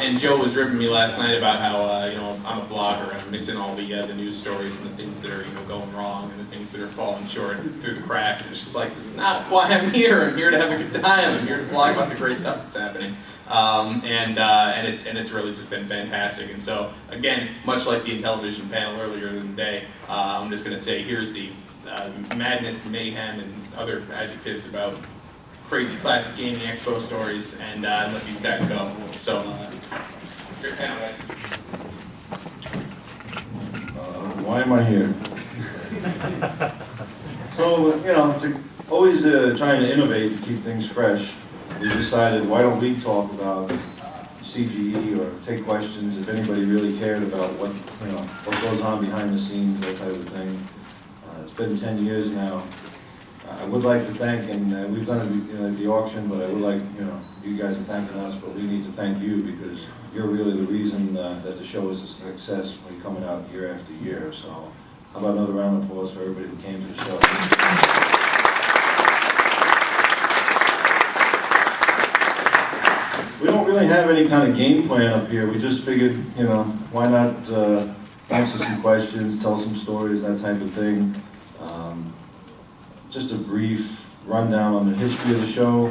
and Joe was ripping me last night about how you know, I'm a blogger and I'm missing all the news stories and the things that are, you know, going wrong and the things that are falling short through the cracks. And it's just like, it's not why I'm here. I'm here to have a good time. I'm here to blog about the great stuff that's happening. And it's really just been fantastic. And so again, much like the Intellivision panel earlier in the day, I'm just going to say here's the madness, mayhem, and other adjectives about crazy classic gaming expo stories, and let these guys go. So, great panel, guys. Why am I here? So, you know, always trying to innovate and keep things fresh, we decided, why don't we talk about CGE or take questions if anybody really cared about what, you know, what goes on behind the scenes, that type of thing. It's been 10 years now. I would like to thank, and we've done it at the auction, but I would like, you know, you guys are thanking us, but we need to thank you because you're really the reason that the show is a success when you're coming out year after year. So how about another round of applause for everybody who came to the show. We don't really have any kind of game plan up here. We just figured, you know, why not answer some questions, tell some stories, that type of thing. Just a brief rundown on the history of the show.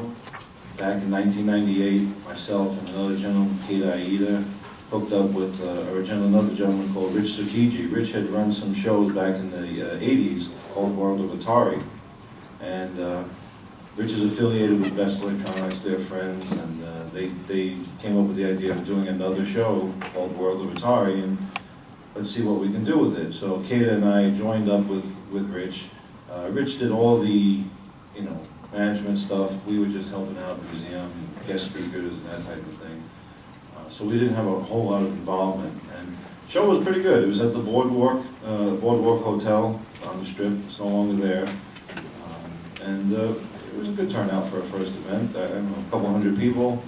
Back in 1998, myself and another gentleman, Keita Aida, hooked up with another gentleman called Rich Sukiji. Rich had run some shows back in the 80s called World of Atari. And Rich is affiliated with Best Electronics, they're friends, and they came up with the idea of doing another show called World of Atari, and let's see what we can do with it. So Keita and I joined up with Rich. Rich did all the, you know, management stuff. We were just helping out the museum, guest speakers, and that type of thing. So we didn't have a whole lot of involvement. And the show was pretty good. It was at the Boardwalk Hotel on the Strip. It's no longer there. And it was a good turnout for a first event. I don't know, a couple hundred people.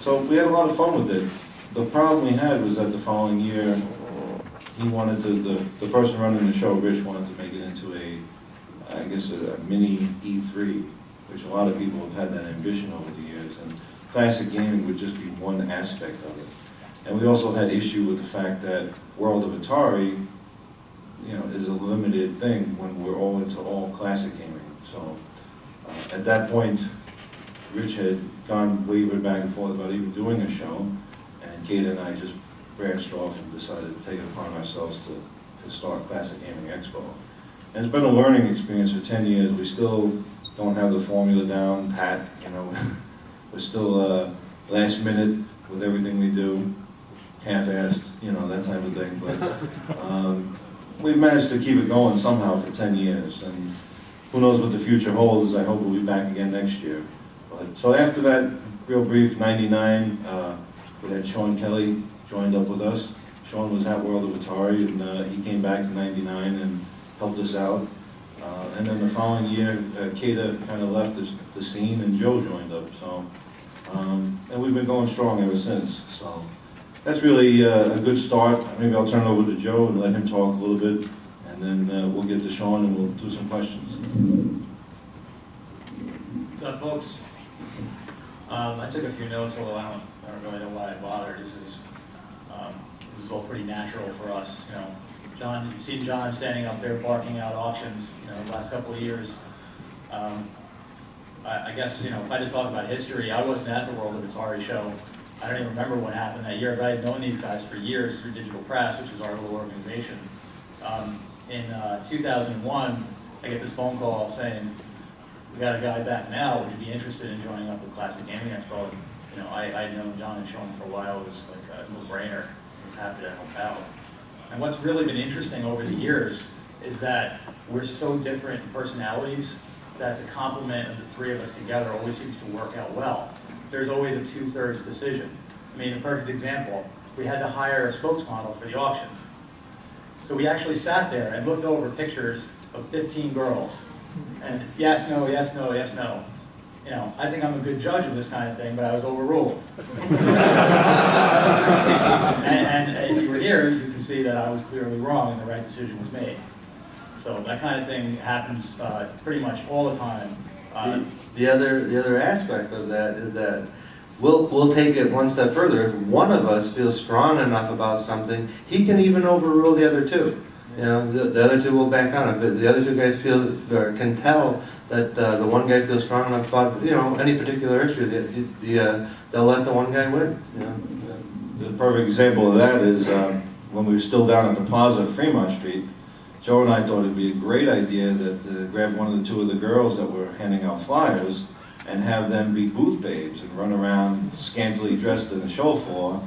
So we had a lot of fun with it. The problem we had was that the following year, he wanted to, the person running the show, Rich, wanted to make it into I guess a mini E3, which a lot of people have had that ambition over the years, and classic gaming would just be one aspect of it. And we also had issue with the fact that World of Atari, you know, is a limited thing when we're all into all classic gaming. So at that point, Rich had wavered back and forth about even doing a show, and Keita and I just branched off and decided to take it upon ourselves to start Classic Gaming Expo. And it's been a learning experience for 10 years. We still don't have the formula down pat, you know. We're still last minute with everything we do, half-assed, you know, that type of thing. But we've managed to keep it going somehow for 10 years. And who knows what the future holds. I hope we'll be back again next year. But, so after that, real brief, 99, we had Sean Kelly joined up with us. Sean was at World of Atari, and he came back in 99 and helped us out. And then the following year, Keita kind of left the scene, and Joe joined up. So, and we've been going strong ever since. So that's really a good start. Maybe I'll turn it over to Joe and let him talk a little bit, and then we'll get to Sean and we'll do some questions. What's up, folks? I took a few notes, although I don't really know why I bothered. This is all pretty natural for us. You know, John, you've seen John standing up there barking out auctions, you know, the last couple of years. I guess, you know, if I had to talk about history, I wasn't at the World of Atari show. I don't even remember what happened that year, but I had known these guys for years through Digital Press, which is our little organization. In 2001, I get this phone call saying, we got a guy back now, would you be interested in joining up with Classic Gaming Expo? You know, I'd known John and Sean for a while. It was like a no-brainer. I was happy to help out. And what's really been interesting over the years is that we're so different in personalities that the complement of the three of us together always seems to work out well. There's always a 2/3 decision. I mean, a perfect example, we had to hire a spokesmodel for the auction. So we actually sat there and looked over pictures of 15 girls. And yes, no, yes, no, yes, no. You know, I think I'm a good judge of this kind of thing, but I was overruled. and if you were here, you can see that I was clearly wrong and the right decision was made. So that kind of thing happens pretty much all the time. The other aspect of that is that we'll take it one step further. If one of us feels strong enough about something, he can even overrule the other two. You know, the other two will back on. If the other two guys feel or can tell that the one guy feels strong enough about, you know, any particular issue, they'll let the one guy win. You know? The perfect example of that is when we were still down at the plaza at Fremont Street, Joe and I thought it'd be a great idea that grab one of the two of the girls that were handing out flyers and have them be booth babes and run around scantily dressed in the show floor.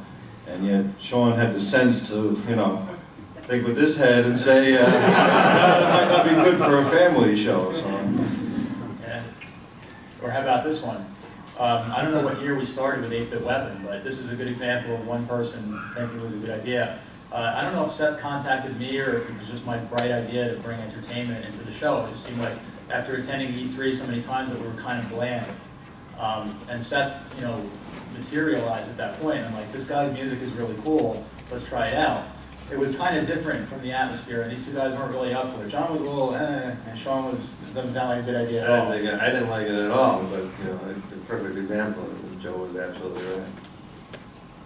And yet Sean had the sense to, you know, think with his head and say, that might not be good for a family show. So. Yeah. Or how about this one? I don't know what year we started with 8-Bit Weapon, but this is a good example of one person thinking it was a good idea. I don't know if Seth contacted me or if it was just my bright idea to bring entertainment into the show. It just seemed like after attending E3 so many times that we were kind of bland. And Seth, you know, materialized at that point. I'm like, this guy's music is really cool. Let's try it out. It was kind of different from the atmosphere, and these two guys weren't really up for it. John was a little, and Sean was, doesn't sound like a good idea at all. I didn't like it at all, but, you know, it's a perfect example. And Joe was absolutely right.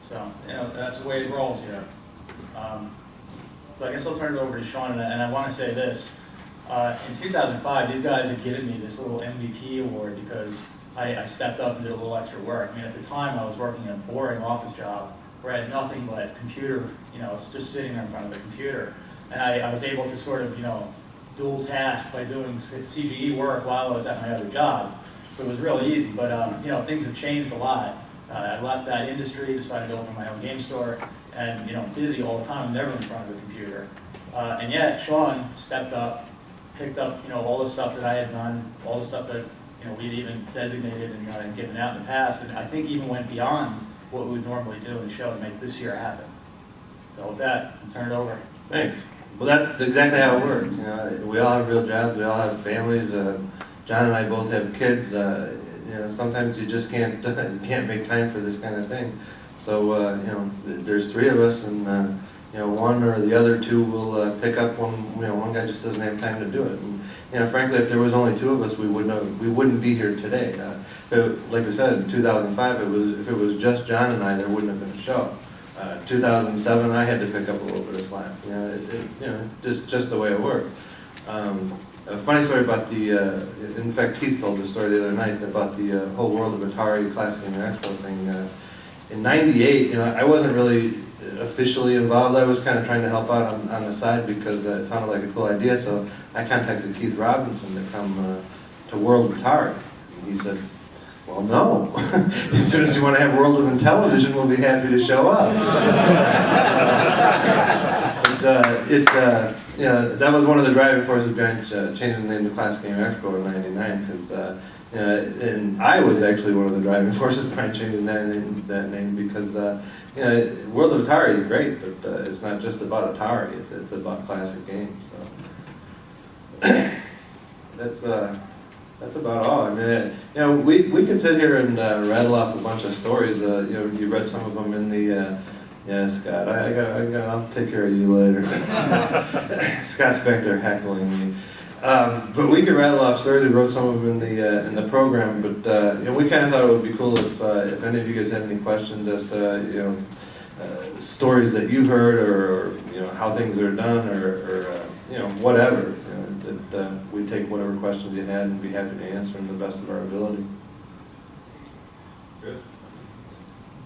So, you know, that's the way it rolls here. So I guess I'll turn it over to Sean, and I want to say this. In 2005, these guys had given me this little MVP award because I stepped up and did a little extra work. I mean, at the time, I was working a boring office job where I had nothing but computer, you know, just sitting there in front of the computer. And I was able to sort of, you know, dual task by doing CGE work while I was at my other job. So it was really easy, but, you know, things have changed a lot. I left that industry, decided to open my own game store, and, you know, busy all the time, never in front of the computer. And yet, Sean stepped up, picked up, you know, all the stuff that I had done, all the stuff that, you know, we'd even designated and given out in the past, and I think even went beyond what we would normally do in the show to make this year happen. So with that, I'll turn it over. Thanks. Well, that's exactly how it works. You know, we all have real jobs. We all have families. John and I both have kids. You know, sometimes you just can't make time for this kind of thing. So you know, there's three of us, and you know, one or the other two will pick up when, you know, one guy just doesn't have time to do it. And, you know, frankly, if there was only two of us, we wouldn't be here today. Like I said, in 2005, if it was just John and I, there wouldn't have been a show. 2007, I had to pick up a little bit of slack. You know, you know, just the way it worked. A funny story about in fact, Keith told the story the other night about the whole World of Atari Classic Game Expo thing. In '98, you know, I wasn't really officially involved. I was kind of trying to help out on the side because it sounded like a cool idea. So I contacted Keith Robinson to come to World of Atari. And he said, well, no. As soon as you want to have World of Intellivision, we'll be happy to show up. But you know, that was one of the driving forces behind changing the name to Classic Game Expo in '99, because and I was actually one of the driving forces behind changing that name because you know, World of Atari is great, but it's not just about Atari. It's about classic games. So that's about all. I mean, you know, we could sit here and rattle off a bunch of stories. You know, you read some of them in the. Yeah, Scott, I'll take care of you later. Scott's back there heckling me. But we could rattle off stories. We wrote some of them in the program. But you know, we kind of thought it would be cool if any of you guys had any questions as to, you know, stories that you heard, or you know, how things are done, or you know, whatever. You know, that we'd take whatever questions you had and be happy to answer them to the best of our ability. Good.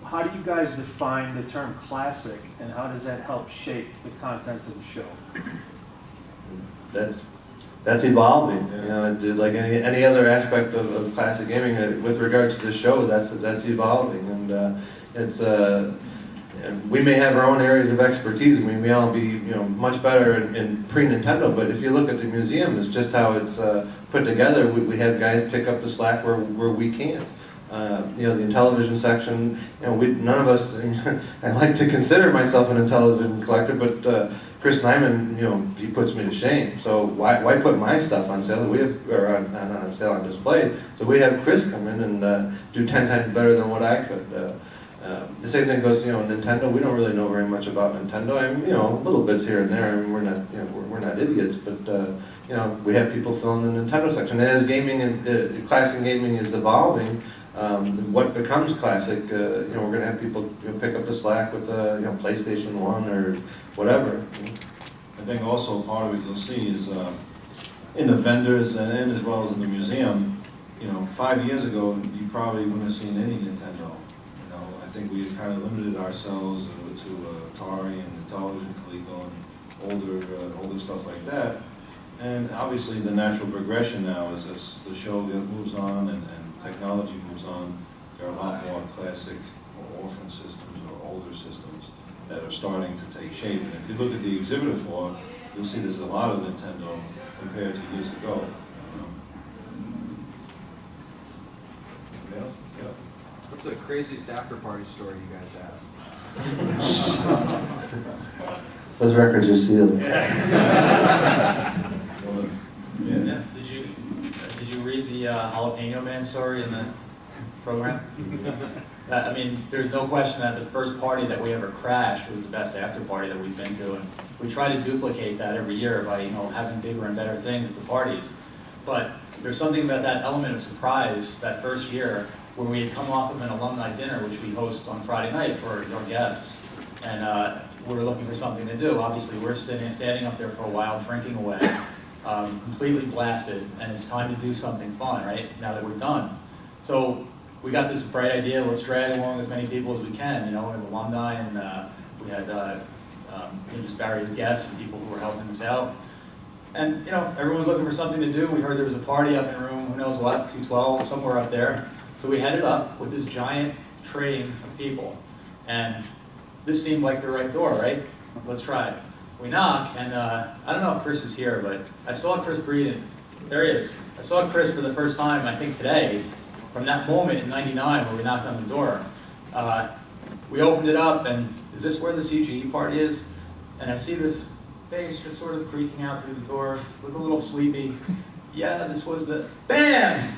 How do you guys define the term classic, and how does that help shape the contents of the show? That's evolving. You know, like any other aspect of classic gaming, with regards to the show, that's evolving, and it's we may have our own areas of expertise, and we may all be, you know, much better in pre-Nintendo. But if you look at the museum, it's just how it's put together. We have guys pick up the slack where we can. You know, the Intellivision section, you know, none of us, I like to consider myself an Intellivision collector, but Chris Nyman, you know, he puts me to shame. So why put my stuff on sale? We have, or not on sale, on display. So we have Chris come in and do 10 times better than what I could. The same thing goes, you know, Nintendo. We don't really know very much about Nintendo. I mean, you know, little bits here and there. I mean, we're not, you know, we're not idiots, but you know, we have people filling the Nintendo section. And as gaming and classic gaming is evolving, What becomes classic, you know, we're gonna have people, you know, pick up the slack with the, you know, PlayStation 1 or whatever. I think also part of it you'll see is in the vendors and as well as in the museum, you know, 5 years ago, you probably wouldn't have seen any Nintendo. You know, I think we kind of limited ourselves to Atari and the television, Coleco, and older stuff like that. And obviously the natural progression now is as the show moves on and technology moves on, there are a lot more classic or orphan systems or older systems that are starting to take shape. And if you look at the exhibitor floor, you'll see there's a lot of Nintendo compared to years ago. Yeah. What's the craziest after-party story you guys have? Those records are sealed. Yeah. Yeah. Did you read the Jalapeno Man story in the program? I mean, there's no question that the first party that we ever crashed was the best after party that we've been to, and we try to duplicate that every year by, you know, having bigger and better things at the parties. But there's something about that element of surprise that first year where we had come off of an alumni dinner, which we host on Friday night for our guests, and we were looking for something to do. Obviously, we're standing up there for a while, drinking away, completely blasted, and it's time to do something fun, right, now that we're done. So we got this bright idea, let's drag along as many people as we can, you know, and alumni, and we had you know, just various guests and people who were helping us out. And, you know, everyone's looking for something to do. We heard there was a party up in room, who knows what, 212, somewhere up there. So we headed up with this giant train of people. And this seemed like the right door, right? Let's try it. We knock, and I don't know if Chris is here, but I saw Chris breathing. There he is. I saw Chris for the first time, I think today, from that moment in '99 where we knocked on the door. We opened it up, and is this where the CGE party is? And I see this face just sort of creaking out through the door, look a little sleepy. Yeah, this was the, BAM!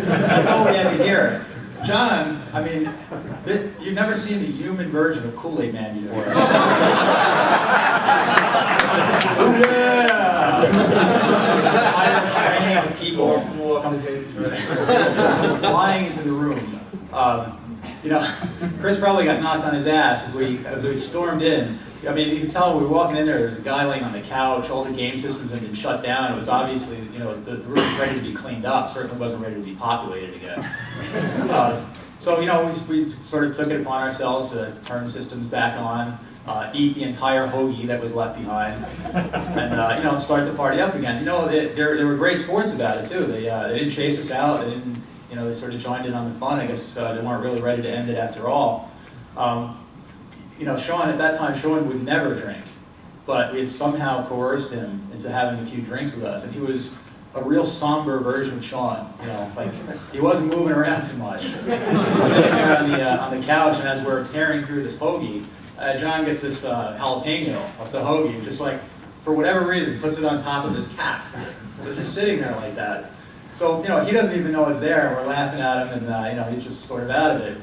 That's all we had to hear. John, I mean, you've never seen the human version of Kool-Aid Man before. Yeah! Entire train of people flying into the room. You know, Chris probably got knocked on his ass as we stormed in. I mean, you can tell we were walking in there was a guy laying on the couch, all the game systems had been shut down. It was obviously, you know, the room was ready to be cleaned up, certainly wasn't ready to be populated again. So, you know, we sort of took it upon ourselves to turn systems back on, eat the entire hoagie that was left behind, and, you know, start the party up again. You know, they were great sports about it, too. They didn't chase us out. They didn't, you know, they sort of joined in on the fun. I guess they weren't really ready to end it after all. You know, Sean, at that time, Sean would never drink, but we had somehow coerced him into having a few drinks with us, and he was a real somber version of Sean. You know, like, he wasn't moving around too much. He was sitting there on the couch, and as we're tearing through this hoagie, John gets this jalapeno of the hoagie, just like, for whatever reason, puts it on top of his cap. So just sitting there like that. So, you know, he doesn't even know it's there, and we're laughing at him, and, you know, he's just sort of out of it.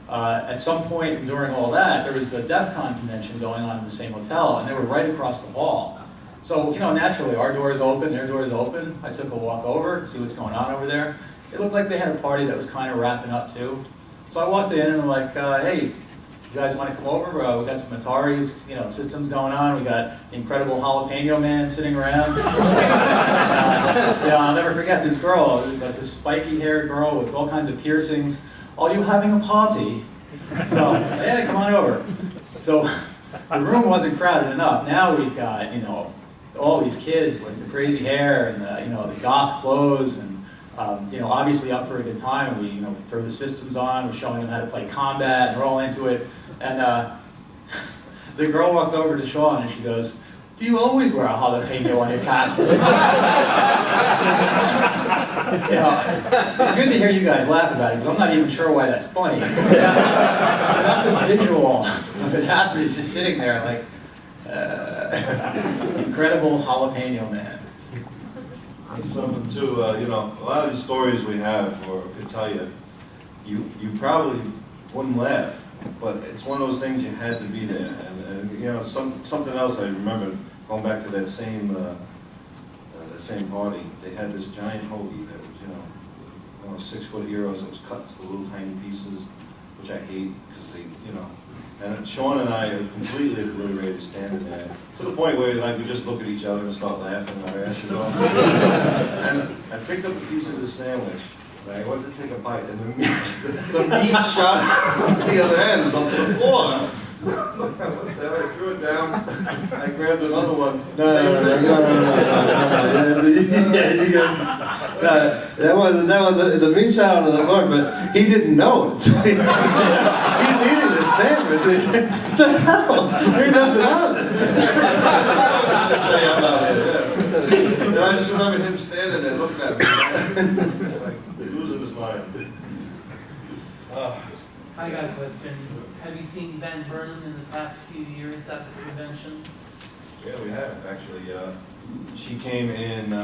At some point during all that, there was a DEF CON convention going on in the same hotel, and they were right across the hall. So, you know, naturally, our door is open, their door is open. I took a walk over, see what's going on over there. It looked like they had a party that was kind of wrapping up, too. So I walked in, and I'm like, hey, you guys want to come over? We got some Ataris, you know, systems going on. We got the incredible Jalapeno Man sitting around. Yeah, I'll never forget this girl, like this spiky-haired girl with all kinds of piercings. Are you having a party? So, yeah, come on over. So, the room wasn't crowded enough. Now we've got, you know, all these kids with the crazy hair and the, you know, the goth clothes, and you know, obviously up for a good time. And we, you know, throw the systems on. We're showing them how to play combat, and we're all into it. And the girl walks over to Sean and she goes, "Do you always wear a jalapeno on your cap?" You know, it's good to hear you guys laugh about it, because I'm not even sure why that's funny. That the visual of it happening, just sitting there like, incredible Jalapeno Man. Something too, you know, a lot of these stories we have, or could tell you, you probably wouldn't laugh, but it's one of those things you had to be there. And you know, something else I remember, going back to that same party, they had this giant hoagie that was, you know, 6-foot heroes that was cut to little tiny pieces, which I hate because they, and Sean and I are completely obliterated standing there, to the point where like we just look at each other and start laughing our asses off. And I picked up a piece of the sandwich, and I went to take a bite, and the meat shot on the other end onto the floor. I threw it down, I grabbed another one. No. That was the meat shot on the floor, but he didn't know it. So he was eating the sandwich. He said, "What the hell? There's nothing on it." And I just remember him standing there looking at me, like losing his mind. I got a question. Have you seen Van Burnham in the past few years at the convention? Yeah, we have, actually. She came in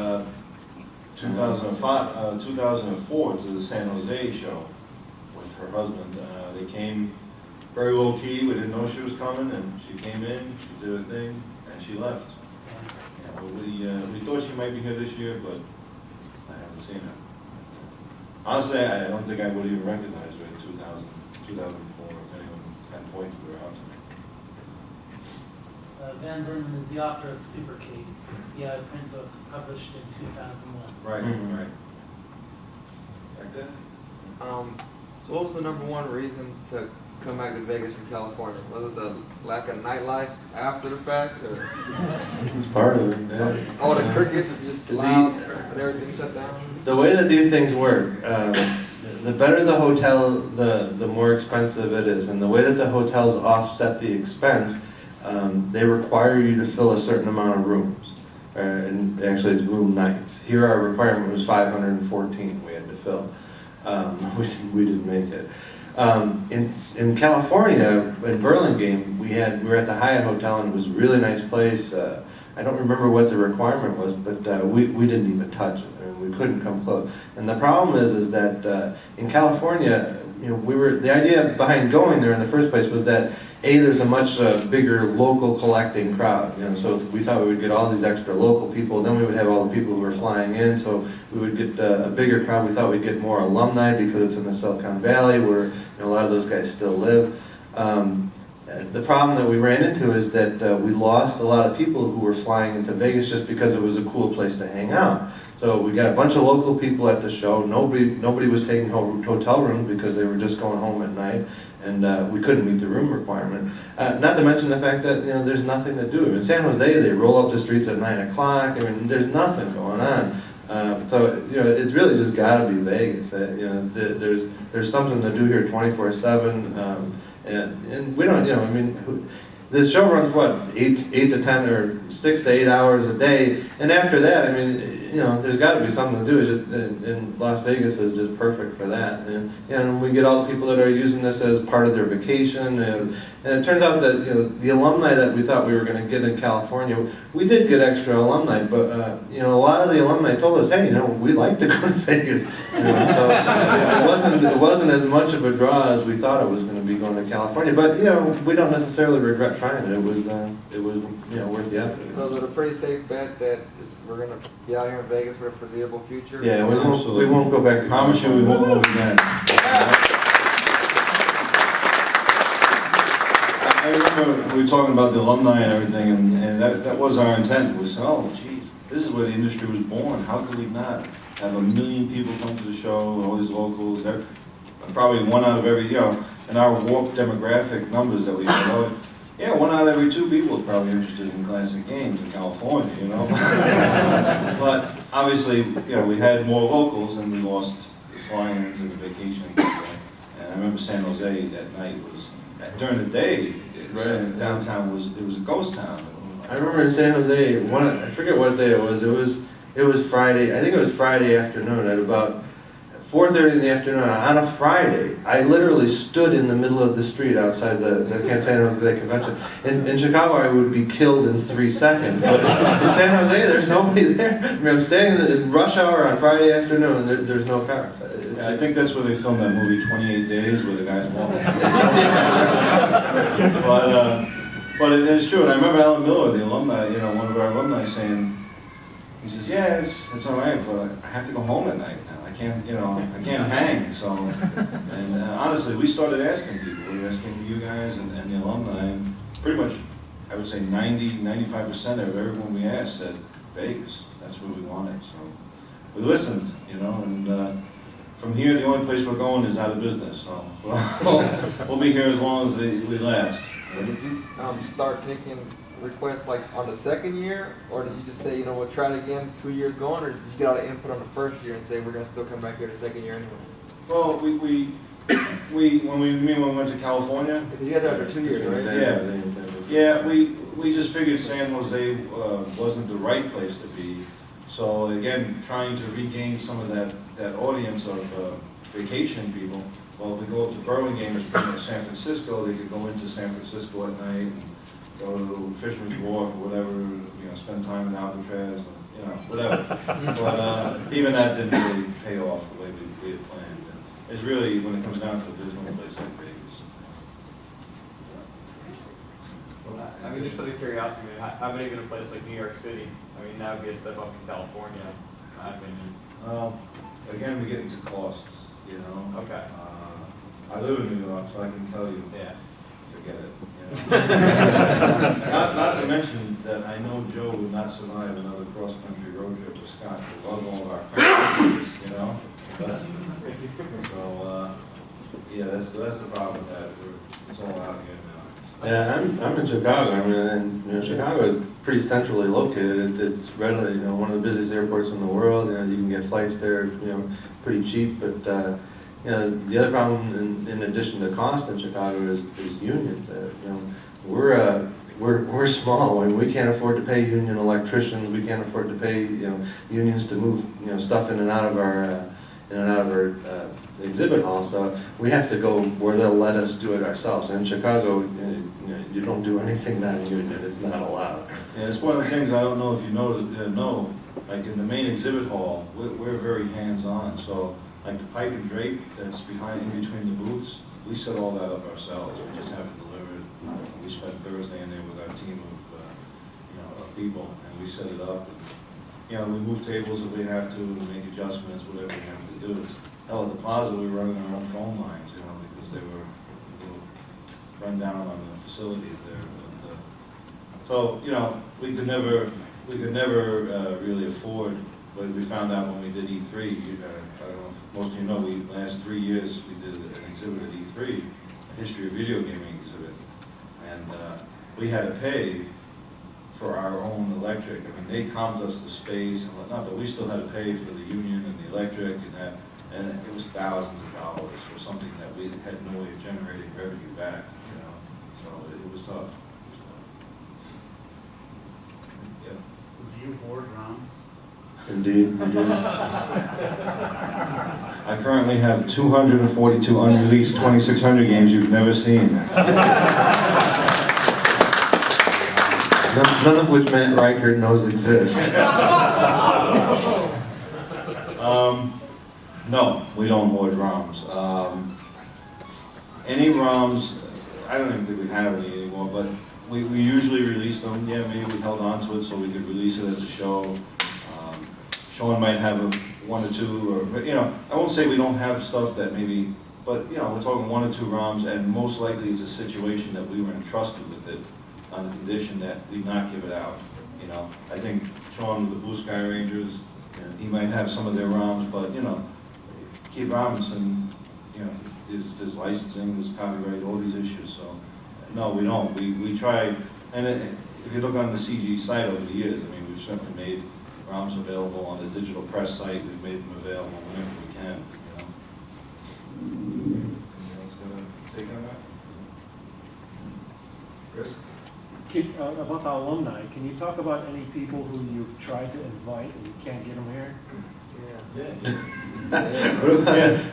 2004 to the San Jose show with her husband. They came very low key. We didn't know she was coming, and she came in, she did her thing, and she left. Yeah, we thought she might be here this year, but I haven't seen her. Honestly, I don't think I would even recognize her in 2004 if anyone had pointed her out to me. Van Burnham is the author of Super Cape. He had a print book published in 2001. Right, Mhm. right. Back then? So what was the number one reason to come back to Vegas from California? Was it the lack of nightlife after the fact, or It's part of it, yeah. all the crickets is just loud and everything shut down? The way that these things work, the better the hotel, the more expensive it is. And the way that the hotels offset the expense, they require you to fill a certain amount of rooms. And actually it's room nights. Here our requirement was 514 we had to fill. We didn't make it. In California, in Burlingame, we were at the Hyatt Hotel, and it was a really nice place. I don't remember what the requirement was, but we didn't even touch it. I mean, we couldn't come close. And the problem is that in California, the idea behind going there in the first place was that there's a much bigger local collecting crowd. So we thought we would get all these extra local people. Then we would have all the people who were flying in, so we would get a bigger crowd. We thought we'd get more alumni because it's in the Silicon Valley, where a lot of those guys still live. The problem that we ran into is that we lost a lot of people who were flying into Vegas just because it was a cool place to hang out. So we got a bunch of local people at the show. Nobody was taking home hotel rooms because they were just going home at night, and we couldn't meet the room requirement. Not to mention the fact that there's nothing to do. In San Jose, they roll up the streets at 9 o'clock. I mean, there's nothing going on. So it's really just got to be Vegas. There's something to do here 24/7. And we don't, I mean, the show runs what, 8 to 10 or 6 to 8 hours a day, and after that, I mean, there's got to be something to do. It's just, and Las Vegas is just perfect for that. And we get all the people that are using this as part of their vacation, and it turns out that the alumni that we thought we were going to get in California, we did get extra alumni, but a lot of the alumni told us, hey, we like to go to Vegas. So it wasn't as much of a draw as we thought it was going to be going to California. But we don't necessarily regret trying it. It was worth the effort. So is it a pretty safe bet that we're going to be out here in Vegas for the foreseeable future? Yeah, we won't go back to Promise you we won't go again. I remember we were talking about the alumni and everything, and that was our intent. We said, oh, geez, this is where the industry was born. How could we not have 1 million people come to the show, all these locals, probably one out of every, in our warped demographic numbers that we had, yeah, 1 out of every 2 people is probably interested in classic games in California, But obviously, we had more locals and we lost the fly-ins and the vacationing people. And I remember San Jose that night was, during the day, downtown was a ghost town. I remember in San Jose, I forget what day it was. It was Friday. I think it was Friday afternoon at about 4:30 in the afternoon on a Friday. I literally stood in the middle of the street outside the San Jose convention. In Chicago, I would be killed in 3 seconds. But in San Jose, there's nobody there. I mean, I'm standing in rush hour on Friday afternoon, and there's no cars. I think that's where they filmed that movie, 28 Days, where the guys walk. But it is true, and I remember Alan Miller, the alumni, one of our alumni saying, he says, yeah, it's all right, but I have to go home at night now. I can't, you know, I can't hang, so. And honestly, we started asking people, we were asking you guys and the alumni, and pretty much, I would say 95% of everyone we asked said Vegas, that's where we wanted, so. We listened, you know, and from here, the only place we're going is out of business, so we'll be here as long as we last. Did you start taking requests like on the second year, or did you just say, you know, we'll try it again 2 years going, or did you get all the input on the first year and say we're gonna still come back here the second year anyway? Well, when we went to California, Because you guys are after 2 years, right? yeah, we just figured San Jose wasn't the right place to be. So again, trying to regain some of that audience of vacation people. Well, if we go up to Burlingame or San Francisco, they could go into San Francisco at night and go to Fisherman's Wharf or whatever, you know, spend time in Alcatraz, you know, whatever. But even that didn't really pay off the way we had planned. It's really, when it comes down to it, there's no place like Vegas. I mean, just out of curiosity, how about even a place like New York City? I mean, that would be a step up in California, in my opinion. Again, we get into costs, you know. Okay. I live in New York, so I can tell you, Yeah. forget it. You know? not to mention that I know Joe would not survive another cross-country road trip with Scott. We love all of our friends, you know. But, so, yeah, that's the problem with that. It's all out here now. Yeah, I'm in Chicago. I mean, and, you know, Chicago is pretty centrally located. It's readily, you know, one of the busiest airports in the world. You know, you can get flights there, you know, pretty cheap. But you know, the other problem, in addition to cost in Chicago, is unions. You know, we're small. I mean, we can't afford to pay union electricians. We can't afford to pay, you know, unions to move, you know, stuff in and out of our exhibit hall. So we have to go where they'll let us do it ourselves. And in Chicago, you don't do anything non-union. It's not allowed. Yeah, it's one of the things I don't know if you know, like in the main exhibit hall, we're very hands-on. So like the pipe and drape that's behind, in between the booths, we set all that up ourselves. We just have it delivered. We spent Thursday in there with our team of people, and we set it up. And, you know, we move tables if we have to, we make adjustments, whatever we have to do. Hell, at the plaza, we were running our own phone lines, you know, because they were a little run down on the facilities there. But, so, you know, we could never really afford. But we found out when we did E3, I don't know if most of you know, last 3 years we did an exhibit at E3, a history of video gaming exhibit, and we had to pay for our own electric. I mean, they comped us the space and whatnot, but we still had to pay for the union and the electric and that, and it was thousands of dollars for something that we had no way of generating revenue back, you know. So it was tough. Yeah. Do you hoard ROMs? Indeed. I currently have 242 unreleased 2600 games you've never seen. None of which Matt Reichert knows exist. No, we don't hoard ROMs. Any ROMs, I don't even think we have any anymore, but we usually release them. Yeah, maybe we held on to it so we could release it as a show. Sean might have one or two, or, you know, I won't say we don't have stuff that maybe, but, you know, we're talking 1 or 2 ROMs, and most likely it's a situation that we were entrusted with it on the condition that we not give it out, you know. I think Sean with the Blue Sky Rangers, he might have some of their ROMs, but, you know, Keith Robinson, you know, there's licensing, there's copyright, all these issues, so, no, we don't. We try, and if you look on the CGE site over the years, I mean, we've certainly made ROMs available on the digital press site. We've made them available whenever we can, you know. Anything else gonna take on that? Chris? About the alumni, can you talk about any people who you've tried to invite and you can't get them here?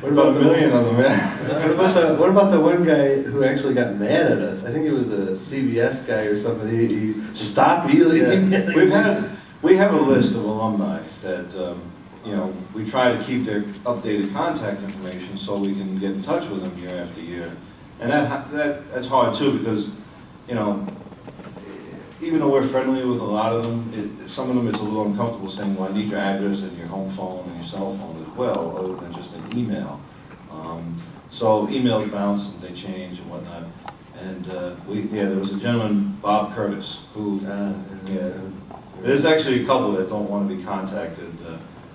What about a million of them, man? What about the one guy who actually got mad at us? I think it was a CBS guy or something. He stopped healing. We have a list of alumni that, you know, we try to keep their updated contact information so we can get in touch with them year after year. And that's hard too, because, you know, even though we're friendly with a lot of them, some of them it's a little uncomfortable saying, well, I need your address and your home phone and your cell phone as well, other than just an email. So emails bounce and they change and whatnot. And there was a gentleman, Bob Curtis, who, there's actually a couple that don't want to be contacted.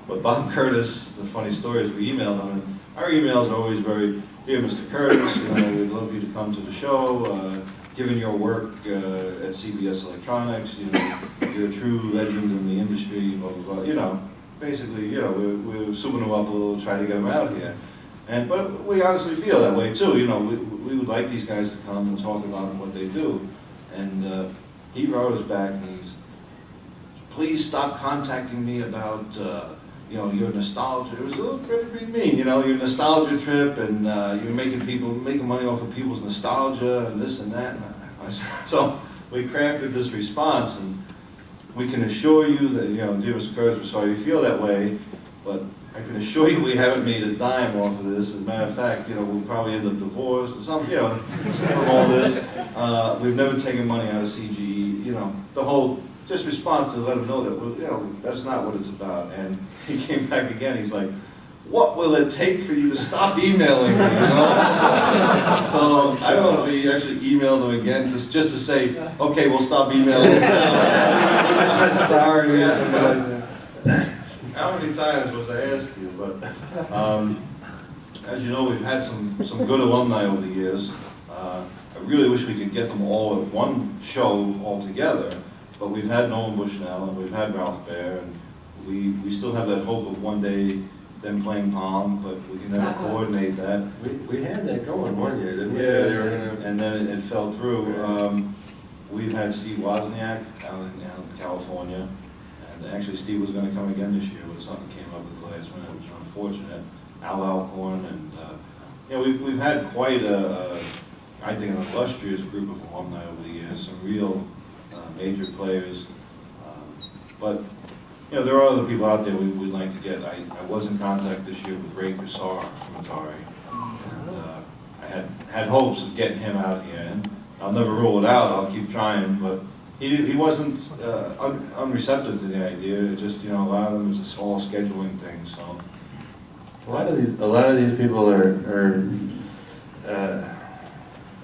But Bob Curtis, the funny story is we emailed him, and our emails are always very, dear Mr. Curtis, we'd love you to come to the show. Given your work at CBS Electronics, you're a true legend in the industry, blah, blah, blah. Basically, we're souping him up a little, trying to get him out here. But we honestly feel that way too. We would like these guys to come and talk about what they do. And he wrote us back and he's, please stop contacting me about, your nostalgia. It was a little pretty mean, your nostalgia trip and you're making money off of people's nostalgia and this and that. So we crafted this response, and we can assure you that, dear Mr. Curtis, we're sorry you feel that way, but I can assure you we haven't made a dime off of this. As a matter of fact, we'll probably end up divorced or something, from all this. We've never taken money out of CGE, the whole just response to let him know that, that's not what it's about. And he came back again, he's like, what will it take for you to stop emailing me, So I don't know if he actually emailed him again, just to say, okay, we'll stop emailing. I said sorry. How many times was I asked you? But as you know, we've had some good alumni over the years. I really wish we could get them all at one show all together, but we've had Nolan Bushnell and we've had Ralph Baer, and we still have that hope of one day them playing Palm, but we can never coordinate that. We had that going one year, didn't we? Yeah, and then it fell through. We've had Steve Wozniak out in California, and actually Steve was going to come again this year, but something came up at the last minute, which was unfortunate. Al Alcorn, and we've had quite I think an illustrious group of alumni over the years, some real major players. But there are other people out there we'd like to get. I was in contact this year with Ray Kassar from Atari. And, I had hopes of getting him out here, and I'll never rule it out. I'll keep trying, but he wasn't unreceptive to the idea. It just a lot of them is a small scheduling thing. So a lot of these people are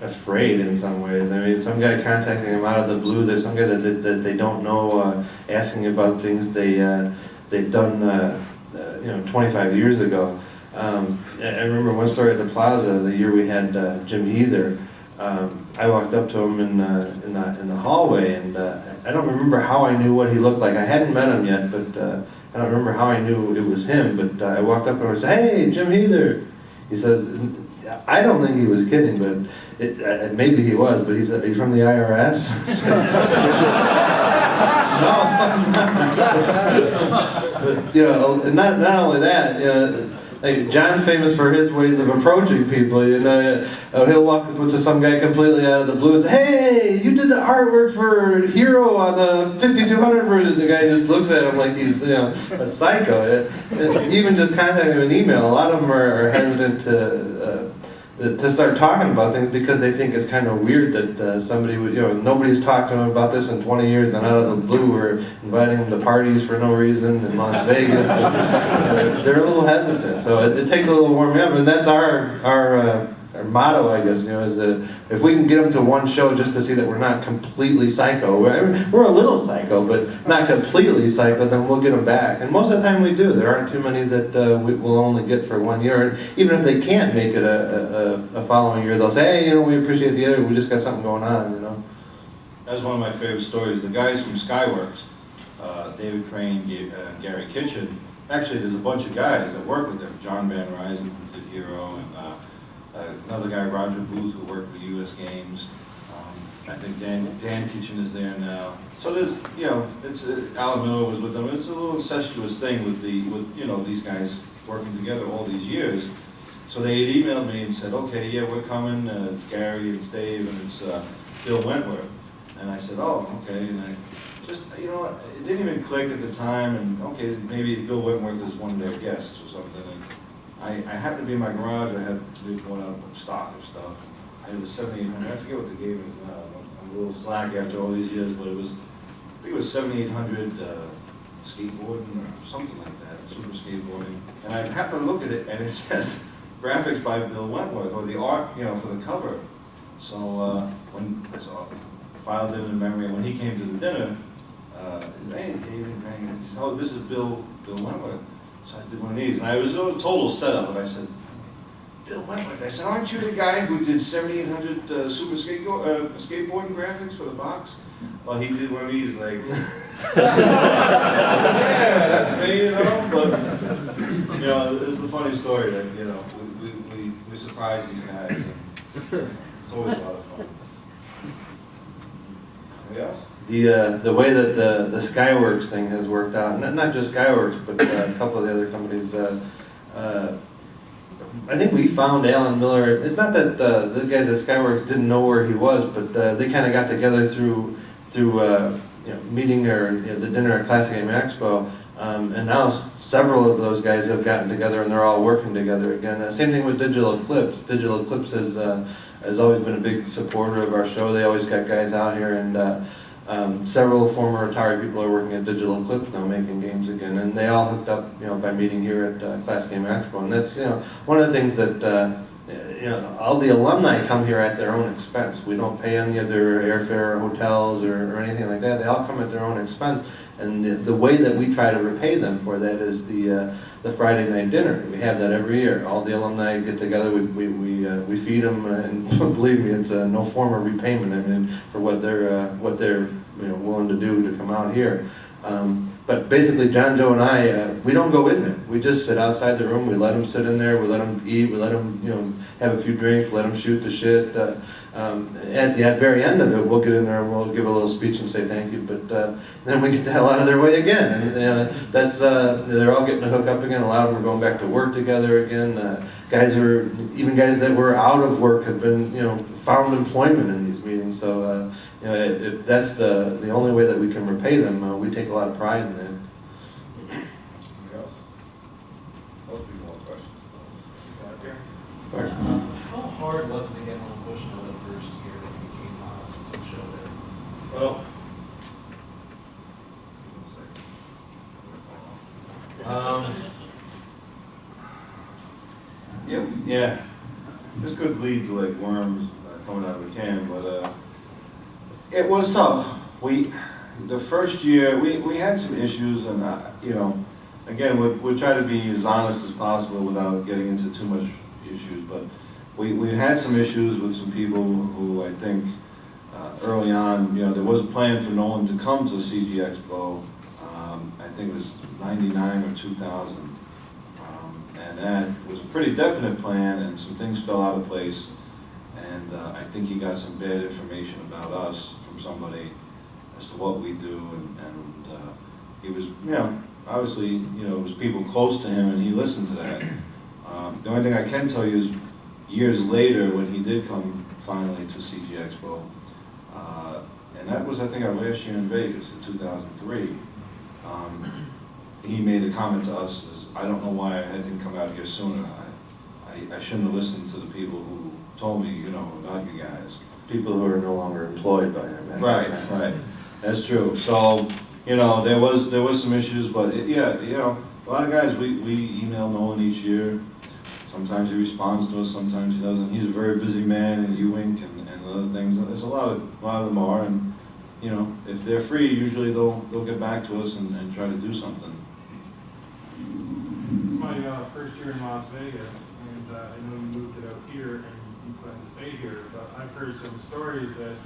afraid in some ways. I mean, some guy contacting them out of the blue. There's some guy that they don't know, asking about things they've done 25 years ago. I remember one story at the Plaza the year we had Jim Heather. I walked up to him in the hallway, and I don't remember how I knew what he looked like. I hadn't met him yet, but I don't remember how I knew it was him. But I walked up and I said, "Hey, Jim Heather." He says, I don't think he was kidding, but maybe he was. But he's from the IRS. No. But not only that. Like John's famous for his ways of approaching people. He'll walk up to some guy completely out of the blue and say, "Hey, you did the artwork for Hero on the 5200 version." The guy just looks at him like he's a psycho. Even just contacting him an email, a lot of them are hesitant to start talking about things because they think it's kind of weird that somebody would, nobody's talked to them about this in 20 years, and out of the blue we're inviting them to parties for no reason in Las Vegas. They're a little hesitant, so it takes a little warming up, and that's our motto, I guess, is that if we can get them to one show just to see that we're not completely psycho, we're a little psycho, but not completely psycho, then we'll get them back. And most of the time we do. There aren't too many that we'll only get for 1 year. And even if they can't make it a following year, they'll say, "Hey, we appreciate the edit. We just got something going on." That's one of my favorite stories. The guys from Skyworks, David Crane, Gary Kitchen. Actually, there's a bunch of guys that work with them. John Van Ryzen who did Hero, and another guy, Roger Booth, who worked with U.S. Games. I think Dan Kitchen is there now. So there's, it's Alan Miller was with them. It's a little incestuous thing with these guys working together all these years. So they had emailed me and said, "Okay, yeah, we're coming. It's Gary, it's Dave, and it's Bill Wentworth." And I said, "Oh, okay." And I just, it didn't even click at the time. And okay, maybe Bill Wentworth is one of their guests or something. And I happened to be in my garage. We bought out a stock of stuff. I had a 7800. I forget what they gave me. a little slack after all these years, but it was, I think it was 7,800 skateboarding or something like that, super skateboarding. And I happened to look at it, and it says graphics by Bill Wentworth, or the art, you know, for the cover. So I filed it in memory. When he came to the dinner, hey, David, he said, oh, this is Bill Wentworth. So I did one of these, and it was a total setup. And I said, Bill Wentworth, I said, aren't you the guy who did 7,800 super skateboarding graphics for the box? Well, he did one of these, like, yeah, that's me, you know. But you know, it's a funny story that, you know, we surprised these guys. And it's always a lot of fun. Anybody else? The way that the Skyworks thing has worked out, not just Skyworks, but a couple of the other companies. I think we found Alan Miller. It's not that the guys at Skyworks didn't know where he was, but they kind of got together through you know, meeting or the dinner at Classic Game Expo, and now several of those guys have gotten together and they're all working together again. Same thing with Digital Eclipse. Digital Eclipse has always been a big supporter of our show. They always got guys out here, and several former Atari people are working at Digital Eclipse now, making games again, and they all hooked up, you know, by meeting here at Classic Game Expo. And that's, you know, one of the things that you know, all the alumni come here at their own expense. We don't pay any of their airfare or hotels or anything like that. They all come at their own expense. And the way that we try to repay them for that is the Friday night dinner. We have that every year. All the alumni get together. We feed them, and believe me, it's no form of repayment. I mean, for what they're you know, willing to do to come out here. But basically, John, Joe, and I, we don't go in there. We just sit outside the room. We let them sit in there. We let them eat. We let them, you know, have a few drinks. We let them shoot the shit. At the very end of it, we'll get in there and we'll give a little speech and say thank you. But then we get the hell out of their way again. And that's they're all getting to hook up again. A lot of them are going back to work together again. Guys that were out of work have been, you know, found employment in these meetings. So. You know, if that's the only way that we can repay them, we take a lot of pride in that. Anybody else? Most people want questions. How hard was it to get on Bushnell the first year that you became since you showed there? Well, yeah. This could lead to like worms coming out of the can, but it was tough. The first year, we had some issues, and you know, again, we'll try to be as honest as possible without getting into too much issues, but we had some issues with some people who I think early on, you know, there was a plan for Nolan to come to CGE Expo. I think it was 99 or 2000, and that was a pretty definite plan, and some things fell out of place. And I think he got some bad information about us from somebody as to what we do, and he was, you know, obviously, you know, it was people close to him, and he listened to that. The only thing I can tell you is, years later, when he did come finally to CGE Expo, and that was, I think, our last year in Vegas in 2003, he made a comment to us, as, I don't know why I didn't come out here sooner. I shouldn't have listened to the people who told me, you know, about you guys. People who are no longer employed by him. Right. That's true. So, you know, there was some issues, but yeah, you know, a lot of guys, we email Nolan each year. Sometimes he responds to us, sometimes he doesn't. He's a very busy man in Ewink and other things. There's a lot of them are, and you know, if they're free, usually they'll get back to us and try to do something. This is my first year in Las Vegas, and I know you moved it out here and you plan to stay here, but I've heard some stories that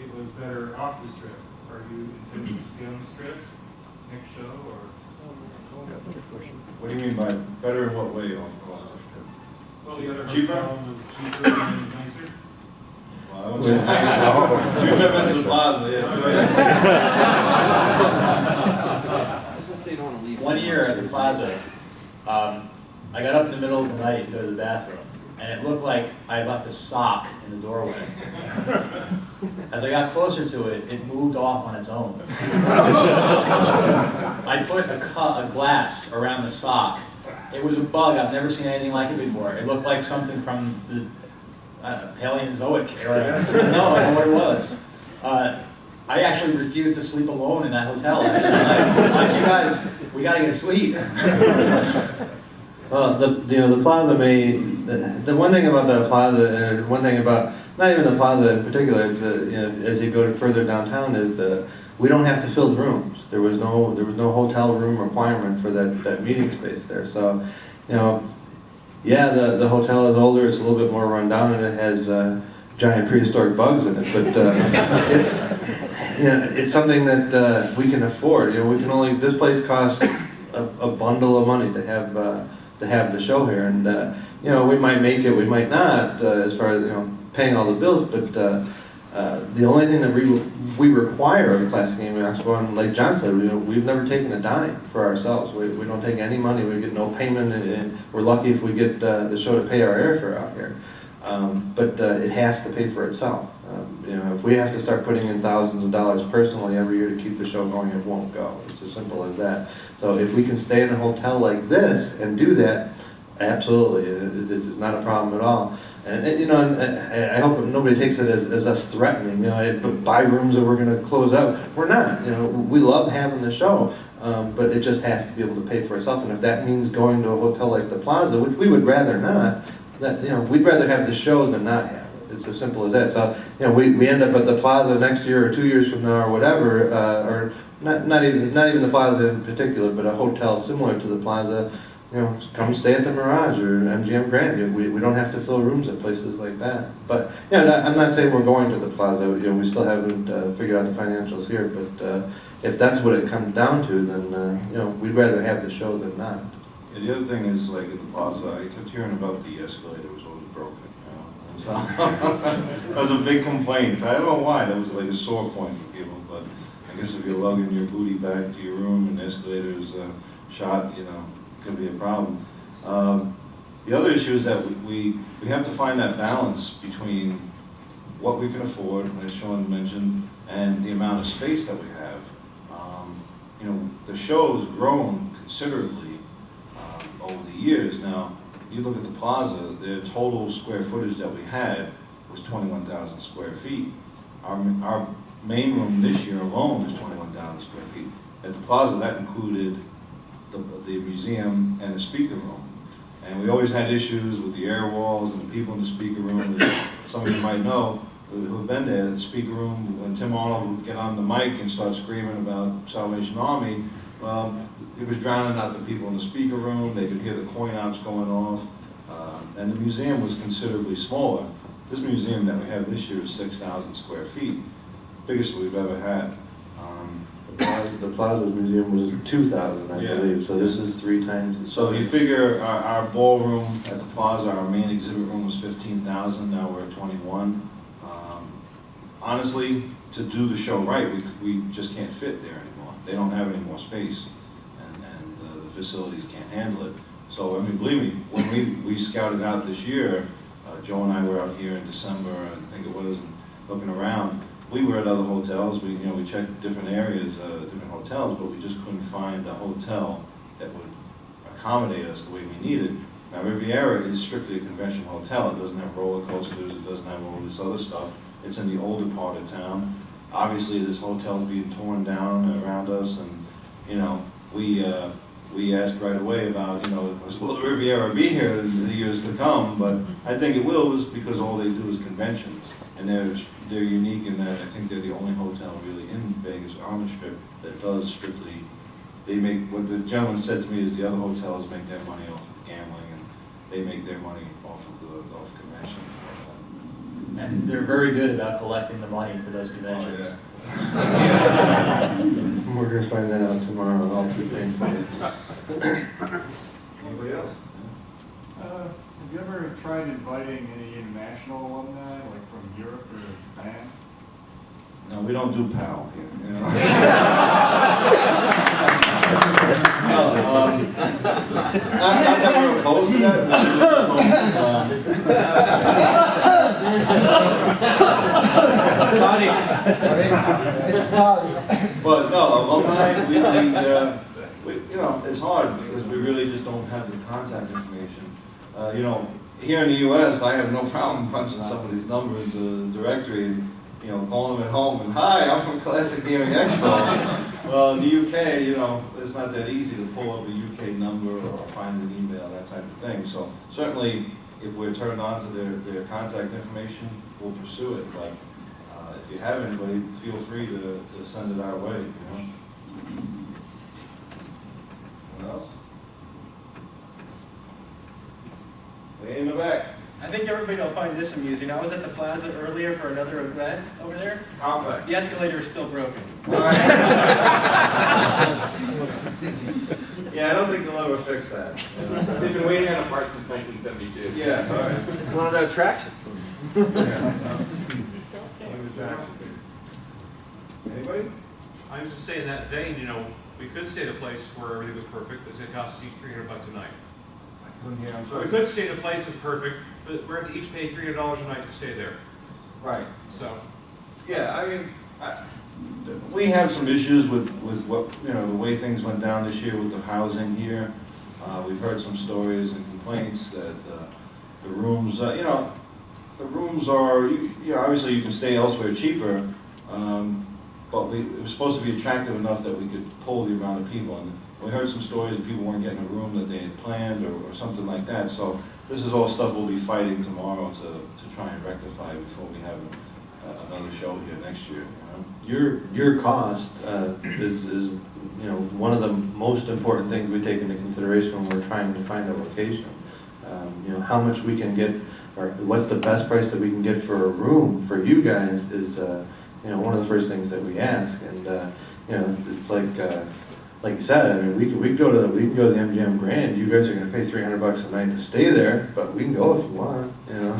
it was better off the strip. Are you intending to stay on the strip next show, or? What do you mean by better in what way? Well, the other Cheaper? hotel was cheaper and nicer. Well, I wouldn't say cheaper than the plaza, I was just saying, don't want to leave. One year at the plaza, I got up in the middle of the night to go to the bathroom, and it looked like I left a sock in the doorway. As I got closer to it, it moved off on its own. I put a glass around the sock. It was a bug. I've never seen anything like it before. It looked like something from the Paleozoic era. No, I don't know what it was. I actually refused to sleep alone in that hotel. Like, you guys, we gotta get a suite. Well, the plaza the one thing about the plaza, one thing about, not even the plaza in particular, is as you go further downtown, is we don't have to fill the rooms. There was no hotel room requirement for that meeting space there. So, yeah, the hotel is older, it's a little bit more run down, and it has giant prehistoric bugs in it, but it's something that we can afford. We can only, this place costs a bundle of money to have the show here, and we might make it, we might not, as far as paying all the bills, but the only thing that we require of the Classic Gaming Expo, and like John said, we've never taken a dime for ourselves. We don't take any money, we get no payment, and we're lucky if we get the show to pay our airfare out here. But it has to pay for itself. If we have to start putting in thousands of dollars personally every year to keep the show going, it won't go. It's as simple as that. So if we can stay in a hotel like this and do that, absolutely, it is not a problem at all. And I hope nobody takes it as us threatening, buy rooms that we're going to close out. We're not. We love having the show, but it just has to be able to pay for itself. And if that means going to a hotel like the Plaza, which we would rather not, we'd rather have the show than not have it. It's as simple as that. So we end up at the Plaza next year or 2 years from now or whatever, or not even the Plaza in particular, but a hotel similar to the Plaza. Come stay at the Mirage or MGM Grand. We don't have to fill rooms at places like that. But I'm not saying we're going to the Plaza. We still haven't figured out the financials here. But if that's what it comes down to, then we'd rather have the show than not. Yeah, the other thing is, like at the Plaza, I kept hearing about the escalator was always broken. So that was a big complaint. I don't know why. That was like a sore point for people. But I guess if you're lugging your booty back to your room and the escalator is shot, could be a problem. The other issue is that we have to find that balance between what we can afford, as Sean mentioned, and the amount of space that we have. The show has grown considerably over the years. Now, you look at the Plaza, the total square footage that we had was 21,000 square feet. Our main room this year alone is 21,000 square feet. At the Plaza, that included the museum and the speaker room. And we always had issues with the air walls and the people in the speaker room. Some of you might know who have been there. The speaker room, when Tim Arnold would get on the mic and start screaming about Salvation Army, well, it was drowning out the people in the speaker room. They could hear the coin ops going off. And the museum was considerably smaller. This museum that we have this year is 6,000 square feet, biggest we've ever had. The Plaza Museum was 2,000, I believe, so this is 3 times the size. So you figure our ballroom at the Plaza, our main exhibit room was 15,000, now we're at 21. Honestly, to do the show right, we just can't fit there anymore. They don't have any more space, and the facilities can't handle it. So, believe me, when we scouted out this year, Joe and I were out here in December, I think it was, and looking around. We were at other hotels. We checked different areas, different hotels, but we just couldn't find a hotel that would accommodate us the way we needed. Now, Riviera is strictly a convention hotel. It doesn't have roller coasters. It doesn't have all this other stuff. It's in the older part of town. Obviously, this hotel's being torn down around us, and we asked right away about, will the Riviera be here in the years to come? But I think it will, is because all they do is conventions, and they're unique in that I think they're the only hotel really in Vegas on the Strip that does strictly. They make, what the gentleman said to me is the other hotels make their money off of gambling, and they make their money off of conventions. And they're very good about collecting the money for those conventions. Oh, yeah. We're going to find that out tomorrow. I'll keep paying for it. Anybody else? Have you ever tried inviting any international alumni, like from Europe or Japan? No, we don't do PAL here. I'm never opposed to that. But no, alumni, it's hard because we really just don't have the contact information. Here in the U.S., I have no problem punching some of these numbers in the directory. you know, calling them at home and, hi, I'm from Classic Gaming Expo. Well, in the UK, you know, it's not that easy to pull up a UK number or find an email, that type of thing. So certainly, if we're turned on to their contact information, we'll pursue it. But if you have anybody, feel free to send it our way, you know. What else? Way in the back. I think everybody will find this amusing. I was at the plaza earlier for another event over there. Compact. The escalator is still broken. Yeah, I don't think they'll ever fix that. They've been waiting on a part since 1972. Yeah, all right. It's one of the attractions. Anybody? I was just saying, in that vein, you know, we could stay at a place where everything was perfect, because it costs you $300 a night. Yeah, I'm We sorry. could stay at a place that's perfect, but we're going to each pay $300 a night to stay there. Right. So, Yeah, I mean, we have some issues with what, you know, the way things went down this year with the housing here. We've heard some stories and complaints that the rooms, you know, the rooms are, you know, obviously you can stay elsewhere cheaper, but it was supposed to be attractive enough that we could pull the amount of people. And we heard some stories that people weren't getting a room that they had planned or something like that. So this is all stuff we'll be fighting tomorrow to try and rectify before we have another show here next year. You know? Your cost is, you know, one of the most important things we take into consideration when we're trying to find a location. You know, how much we can get, or what's the best price that we can get for a room for you guys is, you know, one of the first things that we ask. And you know, it's like you said, I mean, we can go to the MGM Grand. You guys are going to pay $300 a night to stay there, but we can go if you want. You know,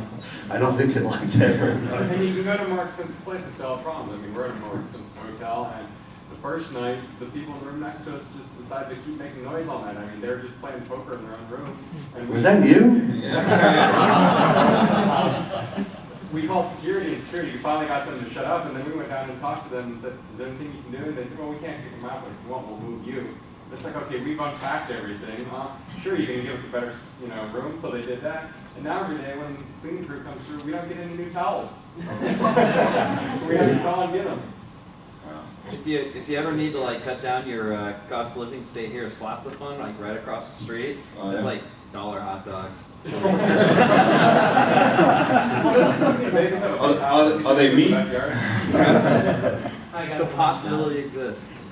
I don't think you'd like that very much. And you can go to more expensive places and solve problems. I mean, we're at a more expensive hotel, and the first night, the people in the room next to us just decided to keep making noise all night. I mean, they were just playing poker in their own room. And Was that you? We called security, and security finally got them to shut up, and then we went down and talked to them and said, is there anything you can do? And they said, well, we can't kick them out, but if you want, we'll move you. It's like, okay, we've unpacked everything. Sure, you're going to give us a better, you know, room, so they did that. And now every day when the cleaning crew comes through, we don't get any new towels. We have to call and get them. If you ever need to like cut down your cost of living, stay here. Slots of Fun, like right across the street. Oh, It's yeah. like $1 hot dogs. Are they meat? I got The one possibility now. exists.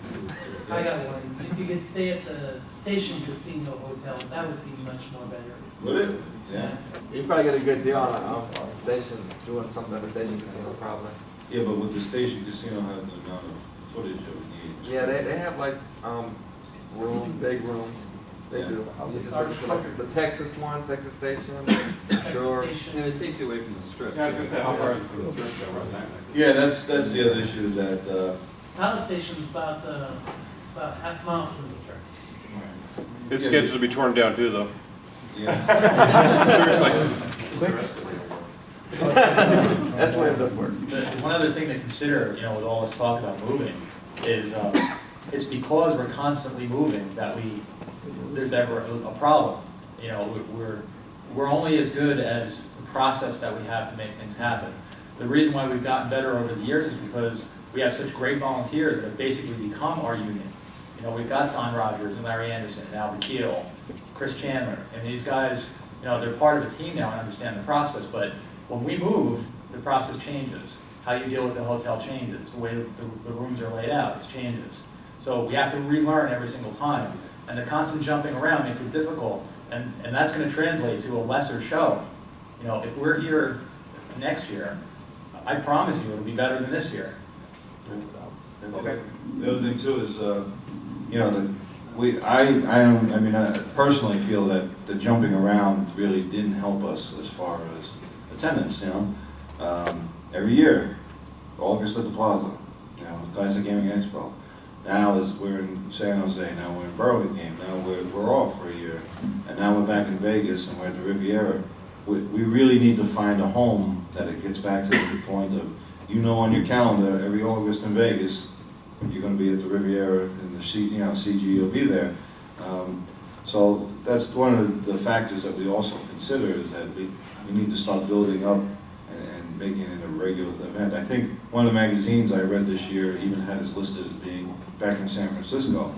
I got one. If you could stay at the Station Casino Hotel, that would be much more better. Would it? Yeah. You probably get a good deal on a station, doing something at the station casino probably. Yeah, but with the Station Casino have the amount of footage that we need. Yeah, they have like, room, big room. They Yeah. do. The Texas one, Texas Station, sure. Texas And Station. it takes you away from the strip. Yeah, I was going to say, how far is it from the strip though, right now? Yeah, that's the other issue that, Palace Station's about half mile from the strip. it's scheduled to be torn down too, though. yeah. Seriously. Escalator does work. One other thing to consider, you know, with all this talk about moving, is it's because we're constantly moving that there's ever a problem. You know, we're only as good as the process that we have to make things happen. The reason why we've gotten better over the years is because we have such great volunteers that have basically become our union. You know, we've got Don Rogers and Larry Anderson and Albert Keel, Chris Chandler, and these guys, you know, they're part of a team now and understand the process, but when we move, the process changes. How you deal with the hotel changes, the way the rooms are laid out, it changes. So we have to relearn every single time, and the constant jumping around makes it difficult, and that's going to translate to a lesser show. You know, if we're here next year, I promise you it'll be better than this year. Okay. The other thing too is, you know, I personally feel that the jumping around really didn't help us as far as attendance, you know. Every year, August at the Plaza, you know, Classic Gaming Expo. Now we're in San Jose, now we're in Burlingame, now we're off for a year. And now we're back in Vegas and we're at the Riviera. We really need to find a home that it gets back to the point of, you know, on your calendar, every August in Vegas, you're going to be at the Riviera and the CGE will be there. So that's one of the factors that we also consider is that we need to start building up and and making it a regular event. I think one of the magazines I read this year even had us listed as being back in San Francisco.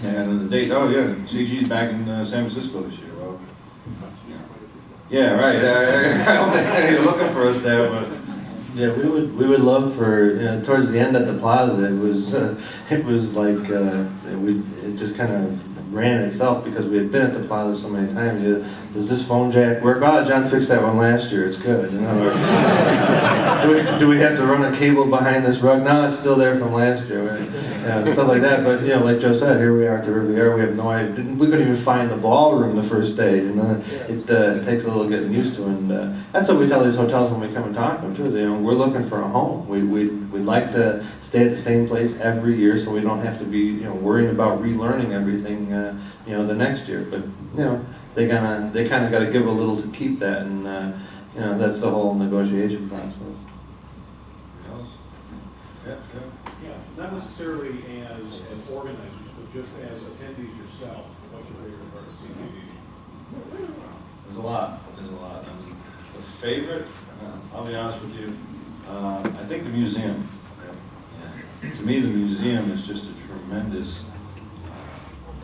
And the date, oh yeah, CG's back in San Francisco this year. Well, yeah, right. I don't think you're looking for us there, but. Yeah, we would love for, towards the end at the plaza, it was like, it just kind of ran itself because we had been at the plaza so many times. Does this phone jack work? Oh, John fixed that one last year, it's good. Do we have to run a cable behind this rug? No, it's still there from last year. Stuff like that, but like Joe said, here we are at the Riviera, we have no idea, we couldn't even find the ballroom the first day, it takes a little getting used to, and that's what we tell these hotels when we come and talk to them too, we're looking for a home. We'd like to stay at the same place every year so we don't have to be, worrying about relearning everything, the next year, but, they kind of got to give a little to keep that, and, that's the whole negotiation process. Yeah, not necessarily as organizers, but just as attendees yourself. What's your favorite part of CGE? There's a lot. The favorite, I'll be honest with you, I think the museum. Yeah. To me, the museum is just a tremendous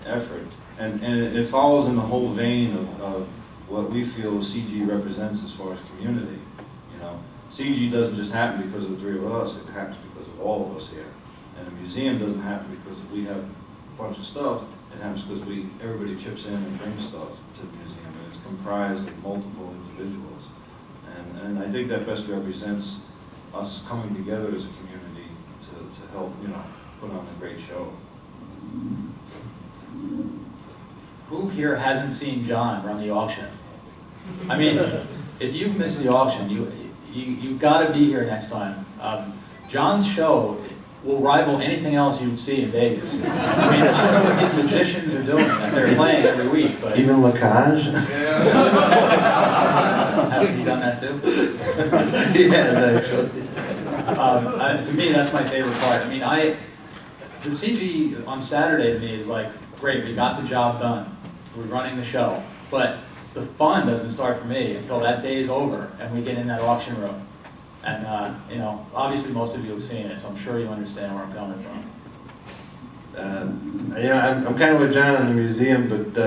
effort. And it follows in the whole vein of what we feel CGE represents as far as community. CGE doesn't just happen because of the three of us, it happens because of all of us here. And the museum doesn't happen because we have a bunch of stuff, it happens because everybody chips in and brings stuff to the museum, and it's comprised of multiple individuals. And I think that best represents us coming together as a community to help, put on a great show. Who here hasn't seen John run the auction? I mean, if you've missed the auction, you've got to be here next time. John's show will rival anything else you would see in Vegas. I mean, I don't know what these magicians are doing that they're playing every week, but... Even Lacage? Haven't you done that too? Yes, actually. To me, that's my favorite part. I mean, the CG on Saturday to me is like, great, we got the job done. We're running the show. But the fun doesn't start for me until that day is over and we get in that auction room. And, obviously most of you have seen it, so I'm sure you understand where I'm coming from. I'm kind of with John in the museum, but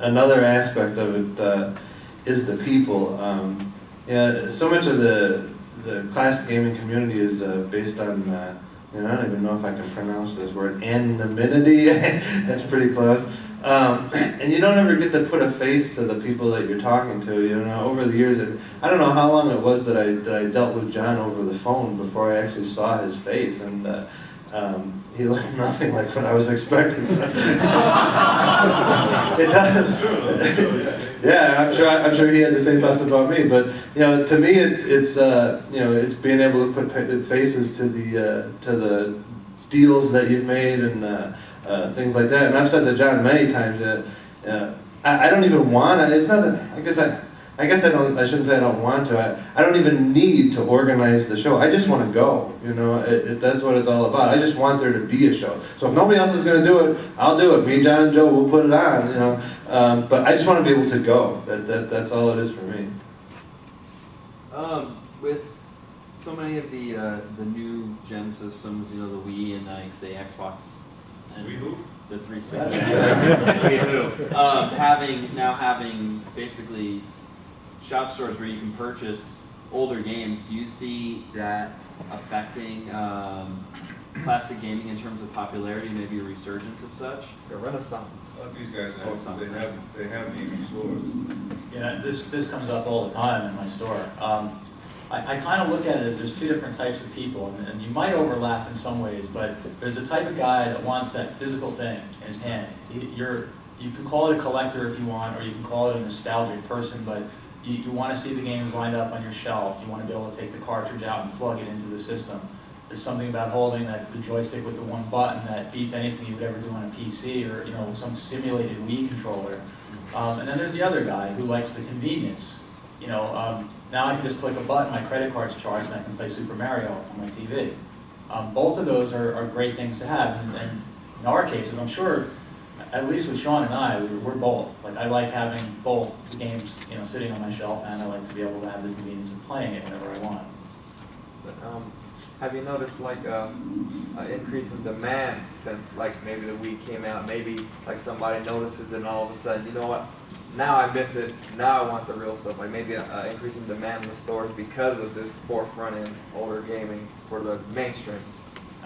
another aspect of it is the people. So much of the classic gaming community is based on, I don't even know if I can pronounce this word, anonymity. That's pretty close. And you don't ever get to put a face to the people that you're talking to. Over the years, I don't know how long it was that I dealt with John over the phone before I actually saw his face, and he looked nothing like what I was expecting. Yeah, I'm sure he had the same thoughts about me. But to me, it's being able to put faces to the deals that you've made and things like that. And I've said to John many times that I don't even want to. It's not that. I guess I shouldn't say I don't want to. I don't even need to organize the show. I just want to go. That's what it's all about. I just want there to be a show. So if nobody else is going to do it, I'll do it. Me, John, and Joe will put it on. But I just want to be able to go. That's all it is for me. With so many of the new gen systems, the Wii and say Xbox and the 360, having basically shop stores where you can purchase older games, do you see that affecting classic gaming in terms of popularity, maybe a resurgence of such? A renaissance. These guys they have gaming stores. Yeah, this comes up all the time in my store. I kind of look at it as there's two different types of people, and you might overlap in some ways, but there's a type of guy that wants that physical thing in his hand. You can call it a collector if you want, or you can call it a nostalgic person, but you want to see the games lined up on your shelf. You want to be able to take the cartridge out and plug it into the system. There's something about holding the joystick with the one button that beats anything you would ever do on a PC or some simulated Wii controller. And then there's the other guy who likes the convenience. Now I can just click a button, my credit card's charged, and I can play Super Mario on my TV. Both of those are great things to have. And in our cases, I'm sure at least with Sean and I, we're both. Like, I like having both the games, you know, sitting on my shelf, and I like to be able to have the convenience of playing it whenever I want. But, have you noticed like an increase in demand since like maybe the Wii came out? Maybe like somebody notices and all of a sudden, you know what? Now I miss it. Now I want the real stuff. Like maybe an increase in demand in the stores because of this forefront end older gaming for the mainstream.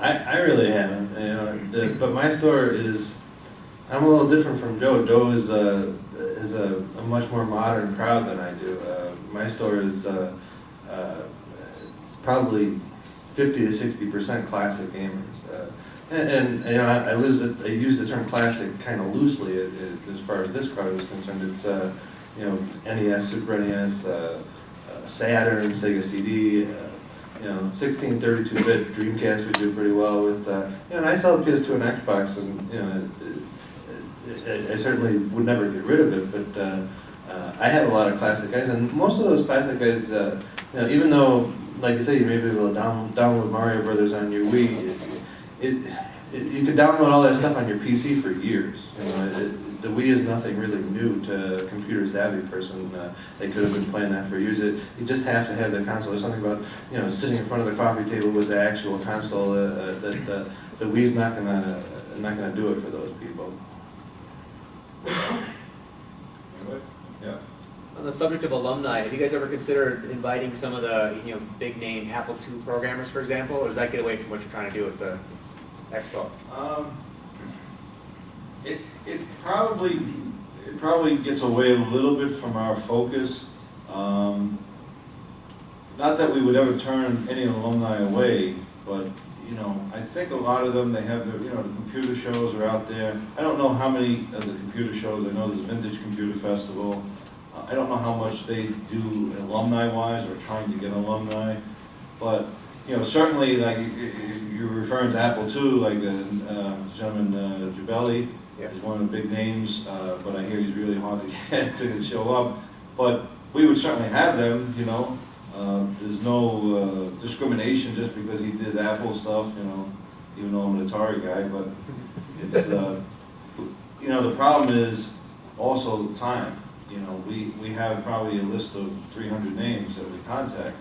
I really haven't, you know, but my store is, I'm a little different from Joe. Joe is a much more modern crowd than I do. My store is probably 50 to 60% classic gamers. And you know, I use the term classic kind of loosely as far as this crowd is concerned. It's you know, NES, Super NES, Saturn, Sega CD, you know, 16, 32-bit Dreamcast we do pretty well with. You know, and I sell PS2 and Xbox, and you know, I certainly would never get rid of it. But I have a lot of classic guys, and most of those classic guys, you know, even though, like you say, you may be able to download Mario Brothers on your Wii, you could download all that stuff on your PC for years. You know, the Wii is nothing really new to a computer savvy person. They could have been playing that for years. You just have to have the console. There's something about, you know, sitting in front of the coffee table with the actual console that the Wii's not gonna do it for those people. Yeah. On the subject of alumni, have you guys ever considered inviting some of the, you know, big name Apple II programmers, for example, or does that get away from what you're trying to do with the Expo? It probably gets away a little bit from our focus. Not that we would ever turn any alumni away, but you know, I think a lot of them, they have their, you know, the computer shows are out there. I don't know how many of the computer shows. I know there's Vintage Computer Festival. I don't know how much they do alumni-wise or trying to get alumni, but you know, certainly like you're referring to Apple II, like the gentleman Jabelli is one of the big names, but I hear he's really hard to get to show up. But we would certainly have them, you know. There's no discrimination just because he did Apple stuff, you know, even though I'm an Atari guy, but it's, you know, the problem is also time. You know, we have probably a list of 300 names that we contact,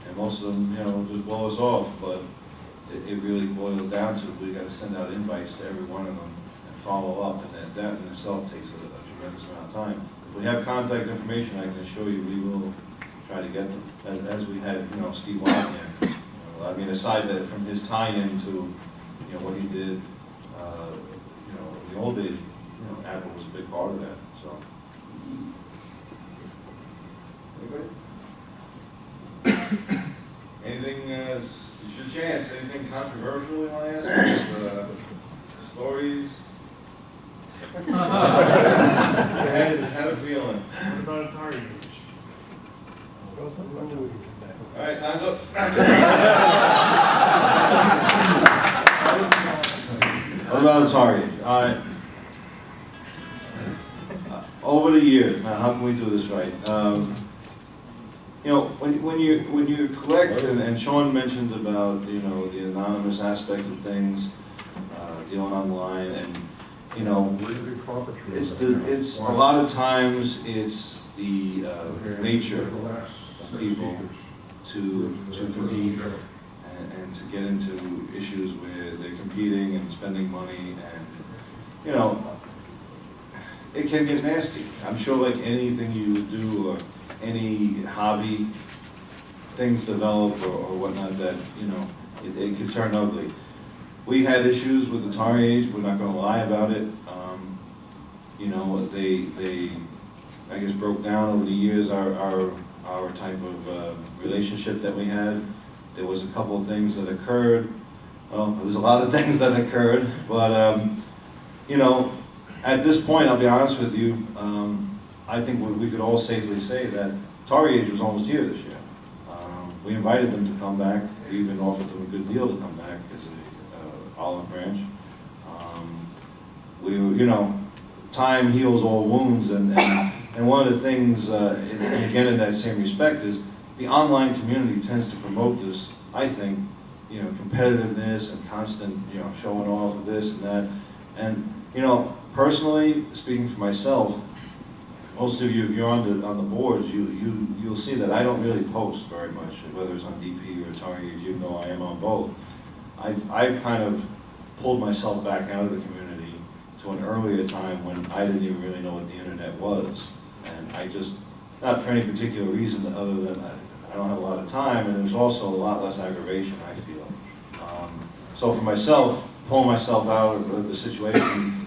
and most of them, you know, just blow us off, but it really boils down to we got to send out invites to every one of them and follow up, and that in itself takes a tremendous amount of time. If we have contact information, I can assure you we will try to get them, as we had, you know, Steve Wozniak. You know, I mean, aside that from his tie-in to, you know, what he did, you know, in the old days, you know, Apple was a big part of that, so. Anybody? Anything, it's your chance, anything controversial you want to ask? Stories? Had a feeling. What about Atari? All right, time's up. What about Atari? Over the years, now how can we do this right? You know, when you collect, and Sean mentioned about, you know, the anonymous aspect of things, dealing online, and you know, it's a lot of times it's the nature of people to compete and to get into issues where they're competing and spending money, and you know, it can get nasty. I'm sure like anything you would do or any hobby, things develop or whatnot that, you know, it could turn ugly. We had issues with Atari Age, we're not going to lie about it. You know, they I guess broke down over the years our type of relationship that we had. There was a couple of things that occurred. Well, there's a lot of things that occurred, but you know, at this point, I'll be honest with you, I think we could all safely say that Atari Age was almost here this year. We invited them to come back. We even offered them a good deal to come back as a olive branch. We were, you know, time heals all wounds, and one of the things, and again in that same respect, is the online community tends to promote this, I think, you know, competitiveness and constant, you know, showing off of this and that. And, You know, personally, speaking for myself, most of you, if you're on the boards, you'll see that I don't really post very much, whether it's on DP or Atari, even though I am on both. I've kind of pulled myself back out of the community to an earlier time when I didn't even really know what the internet was. And I just, not for any particular reason other than I don't have a lot of time, and there's also a lot less aggravation, I feel. So for myself, pulling myself out of the situation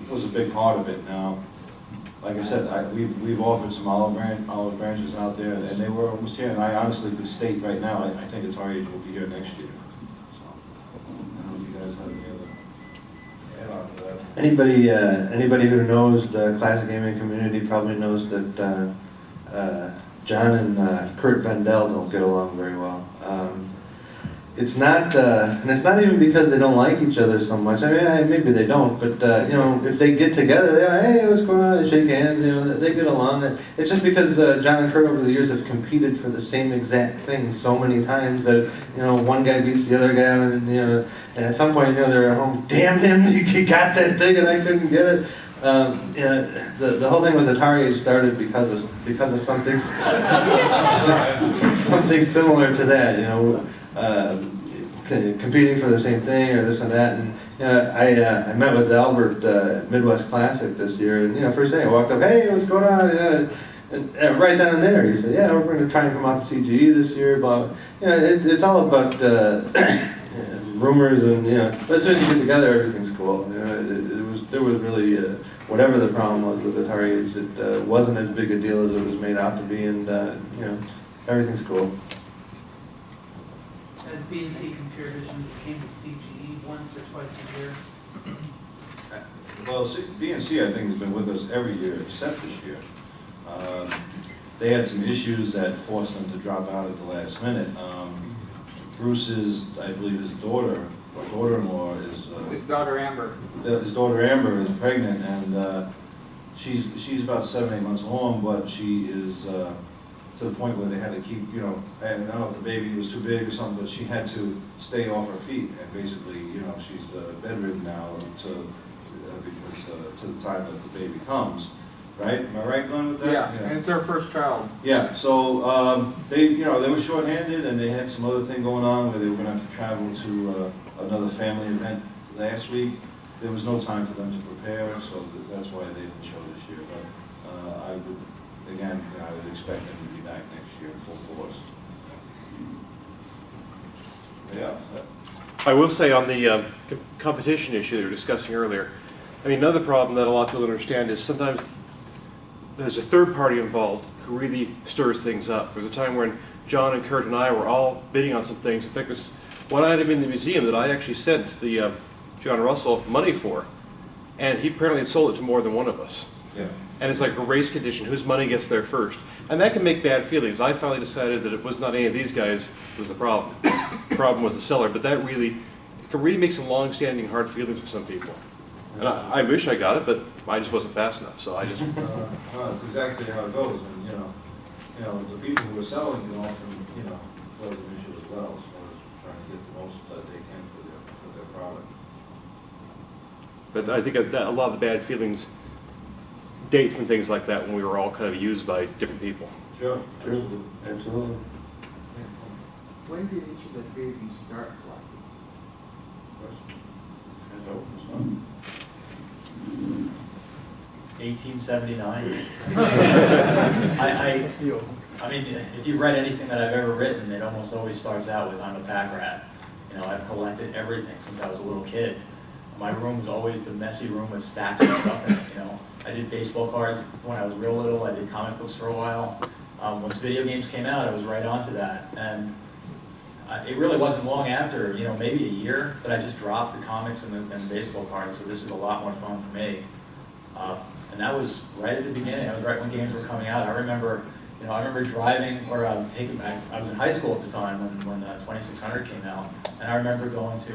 was a big part of it. Now, like I said, we've offered some olive branches out there, and they were almost here, and I honestly could state right now, I think Atari Age will be here next year. So, I don't know if you guys have any other add-on to that. Anybody who knows the classic gaming community probably knows that John and Kurt Vendel don't get along very well. It's not, and it's not even because they don't like each other so much. I mean, maybe they don't, but you know, if they get together, they're, hey, what's going on? They shake hands, you know, they get along. It's just because John and Kurt over the years have competed for the same exact thing so many times that, you know, one guy beats the other guy, and you know, and at some point, you know, they're at home, damn him, he got that thing and I couldn't get it. You know, the whole thing with Atari Age started because of something something similar to that, you know. Competing for the same thing or this and that, and you know, I met with Albert at Midwest Classic this year, and you know, first thing I walked up, hey, what's going on? And right then and there, he said, yeah, we're going to try and come out to CGE this year, but you know, it's all about rumors, and you know, but as soon as you get together, everything's cool. You know, there was really whatever the problem was with Atari Age, it wasn't as big a deal as it was made out to be, and you know, everything's cool. As B&C Computer Visions came to CGE once or twice a year. Well, B&C I think has been with us every year except this year. They had some issues that forced them to drop out at the last minute. Bruce's, I believe his daughter, or daughter-in-law is... His daughter Amber. His daughter Amber is pregnant, and she's about 7-8 months along, but she is to the point where they had to keep, you know, I don't know if the baby was too big or something, but she had to stay off her feet, and basically, you know, she's bedridden now to the time that the baby comes, right? Am I right, Glenn, with that? Yeah, and it's our first child. Yeah, so they were short-handed, and they had some other thing going on where they were going to have to travel to another family event last week. There was no time for them to prepare, so that's why they didn't show this year. But I would, again, I would expect them to be back next year in full force. Yeah. I will say on the competition issue that we were discussing earlier, I mean, another problem that a lot of people don't understand is sometimes there's a third party involved who really stirs things up. There was a time when John and Kurt and I were all bidding on some things. In fact, there's one item in the museum that I actually sent the John Russell money for, and he apparently had sold it to more than one of us. Yeah. And it's like a race condition, whose money gets there first. And that can make bad feelings. I finally decided that it was not any of these guys who was the problem. The problem was the seller, but that really, it can really make some long-standing hard feelings for some people. And I wish I got it, but I just wasn't fast enough, so I just... That's exactly how it goes, and you know, the people who are selling can often, you know, cause an issue as well, as far as trying to get the most that they can for their product. But I think that a lot of the bad feelings date from things like that when we were all kind of used by different people. Sure, absolutely. When did each of the three of you start collecting? 1879. I mean, if you've read anything that I've ever written, it almost always starts out with, I'm a pack rat. You know, I've collected everything since I was a little kid. My room was always the messy room with stacks of stuff in it, you know. I did baseball cards when I was real little. I did comic books for a while. Once video games came out, I was right onto that. And it really wasn't long after, you know, maybe a year, that I just dropped the comics and the baseball cards. So this is a lot more fun for me. And that was right at the beginning. That was right when games were coming out. I remember driving, or taking back. I was in high school at the time when 2600 came out, and I remember going to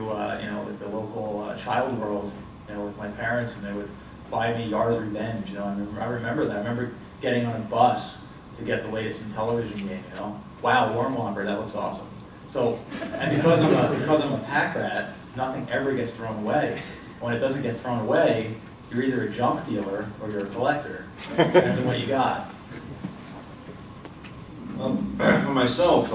the local Child World, you know, with my parents, and they would buy me Yar's Revenge. You know, I remember that. I remember getting on a bus to get the latest in television game. You know, wow, Worm Womper, that looks awesome. So, and because I'm a pack rat, nothing ever gets thrown away. When it doesn't get thrown away, you're either a junk dealer or you're a collector. Depends on what you got. For myself,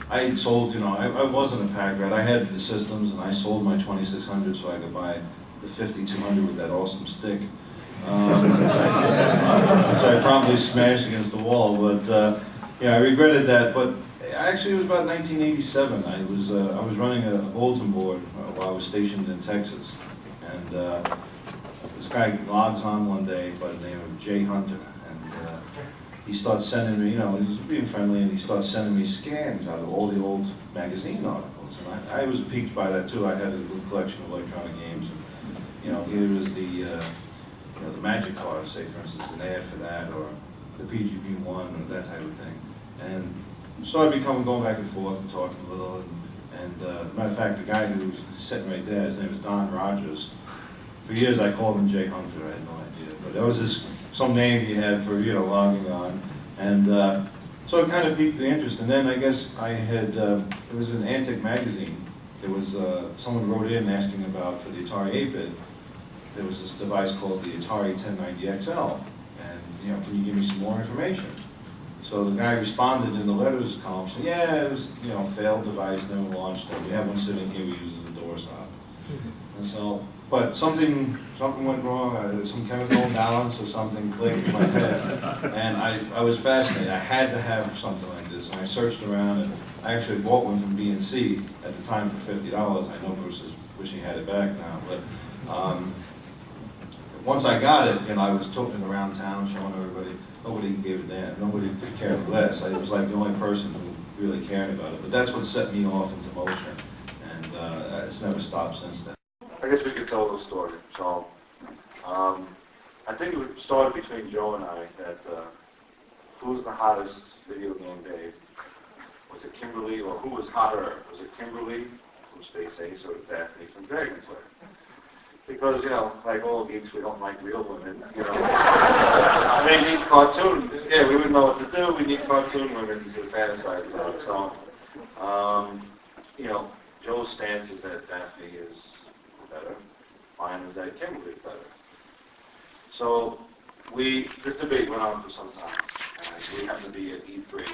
I sold, I wasn't a pack rat. I had the systems, and I sold my 2600 so I could buy the 5200 with that awesome stick. Which I probably smashed against the wall, but I regretted that. But actually, it was about 1987. I was running a bulletin board while I was stationed in Texas, and this guy logs on one day by the name of Jay Hunter, and he starts sending me, he was being friendly, and he starts sending me scans out of all the old magazine articles. And I was piqued by that too. I had a little collection of electronic games, and here was the Magic cards, say for instance, an ad for that, or the PGP-1, or that type of thing. And so I become going back and forth and talking a little, and matter of fact, the guy who was sitting right there, his name is Don Rogers. For years I called him Jay Hunter, I had no idea, but that was some name he had for, logging on. And so it kind of piqued the interest, and then I guess I had, it was an antique magazine. There was, someone wrote in asking about, for the Atari 8-bit, there was this device called the Atari 1090XL, and, can you give me some more information? So the guy responded in the letters column, saying, yeah, it was, failed device, never launched, and we have one sitting here we use as a doorstop. And so, but something went wrong, some chemical imbalance or something clicked in my head, and I was fascinated. I had to have something like this, and I searched around, and I actually bought one from B&C at the time for $50. I know Bruce is wishing he had it back now, but once I got it, I was toting around town, showing everybody. Nobody gave a damn. Nobody could care less. I was like the only person who really cared about it. But that's what set me off into motion, and it's never stopped since then. I guess we could tell the story. So, I think it started between Joe and I that who's the hottest video game babe? Was it Kimberly, or who was hotter? Was it Kimberly from Space Ace or Daphne from Dragon Slayer? Because, like all geeks, we don't like real women, They need cartoon. Yeah, we wouldn't know what to do. We need cartoon women to fantasize about. So, Joe's stance is that Daphne is better. Mine is that Kimberly is better. So, this debate went on for some time. And we happened to be at E3.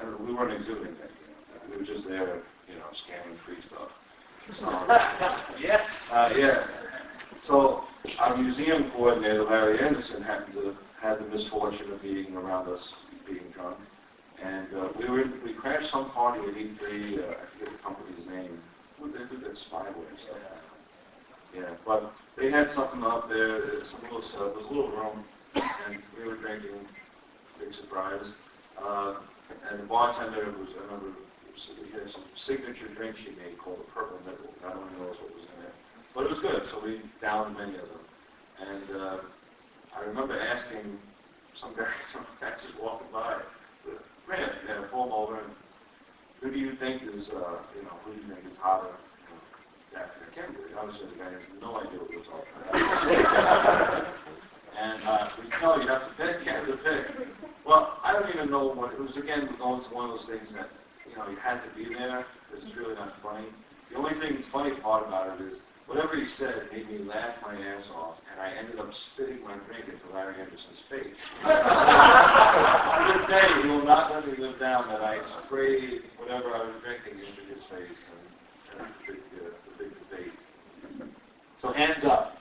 And we weren't exhibiting that. We were just there, scanning free stuff. So, Yes. Yeah. So our museum coordinator, Larry Anderson, happened to have the misfortune of being around us, being drunk, and we crashed some party at E3. I forget the company's name. They did that spyware stuff. Yeah, but they had something up there. There was a little room, and we were drinking. Big surprise. And the bartender was, I remember. We had some signature drink she made called the Purple Nipple. I don't know what was in it. But it was good, so we downed many of them. And I remember asking some guy just walking by, Grant, pull him over, and who do you think is, hotter, Daphne or Kimberly? Obviously the guy has no idea what we're talking about. And we tell you have to pick, you have to pick. Well, I don't even know what, it was again going to one of those things that, you had to be there. This is really not funny. The only funny part about it is, whatever he said made me laugh my ass off, and I ended up spitting my drink into Larry Anderson's face. To this day, he will not let me live down that I sprayed whatever I was drinking into his face, and that's the big debate. So hands up.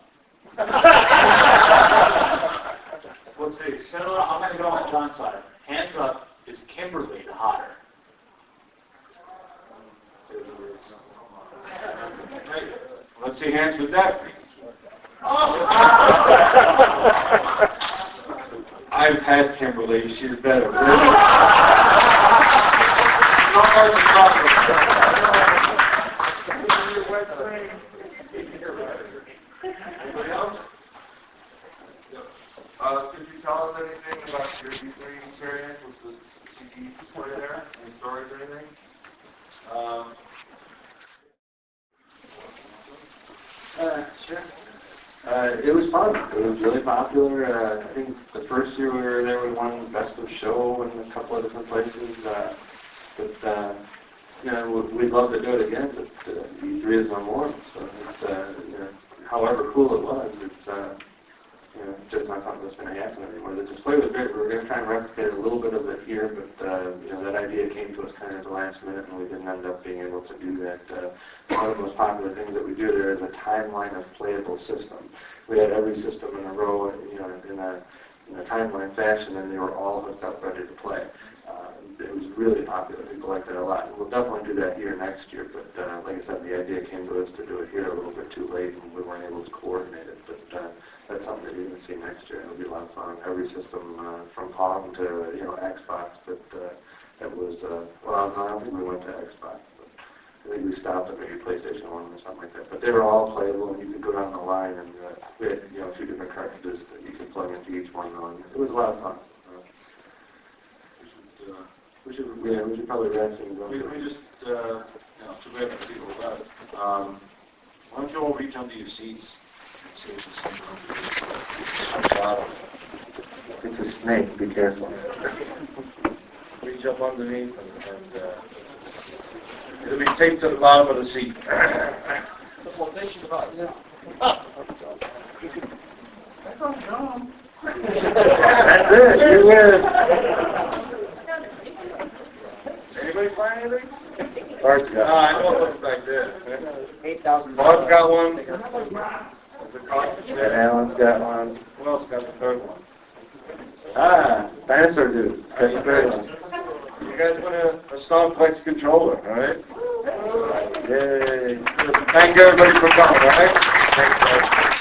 Let's see. So I'm going to go on John's side. Hands up, is Kimberly the hotter? Let's see hands with Daphne. I've had Kimberly, she's better. Anybody else? Could you tell us anything about your E3 experience with the CGE display there? Any stories or anything? Sure. It was fun. It was really popular. I think the first year we were there, we won Best of Show in a couple of different places. We'd love to do it again, but E3 is no more. So it's, however cool it was, it's you know, just not something that's going to happen anymore. The display was great. We were going to try and replicate a little bit of it here, but you know, that idea came to us kind of at the last minute, and we didn't end up being able to do that. One of the most popular things that we do there is a timeline of playable system. We had every system in a row, you know, in a timeline fashion, and they were all hooked up, ready to play. It was really popular. People liked it a lot. We'll definitely do that here next year, but like I said, the idea came to us to do it here a little bit too late, and we weren't able to coordinate it. But that's something that you're going to see next year. It'll be a lot of fun. Every system from Pong to, you know, Xbox that was, well, no, I don't think we went to Xbox. But I think we stopped at maybe PlayStation 1 or something like that. But they were all playable, and you could go down the line, and we had, you know, a few different cartridges that you could plug into each one. It was a lot of fun. We should probably wrap things up. We just, you know, to wrap people up, why don't you all reach under your seats and see if there's something. It's a snake, be careful. Reach up underneath and it'll be taped to the bottom of the seat. The flotation device. That's it, you win. Anybody find anything? Bart's got one. I know it looks like this. 8,000. Bart's got one. And Alan's got one. Who else got the third one? Dinosaur dude. Got the third one. You guys win a Stormplex controller, all right? Yay. Thank you everybody for coming, all right? Thanks, guys.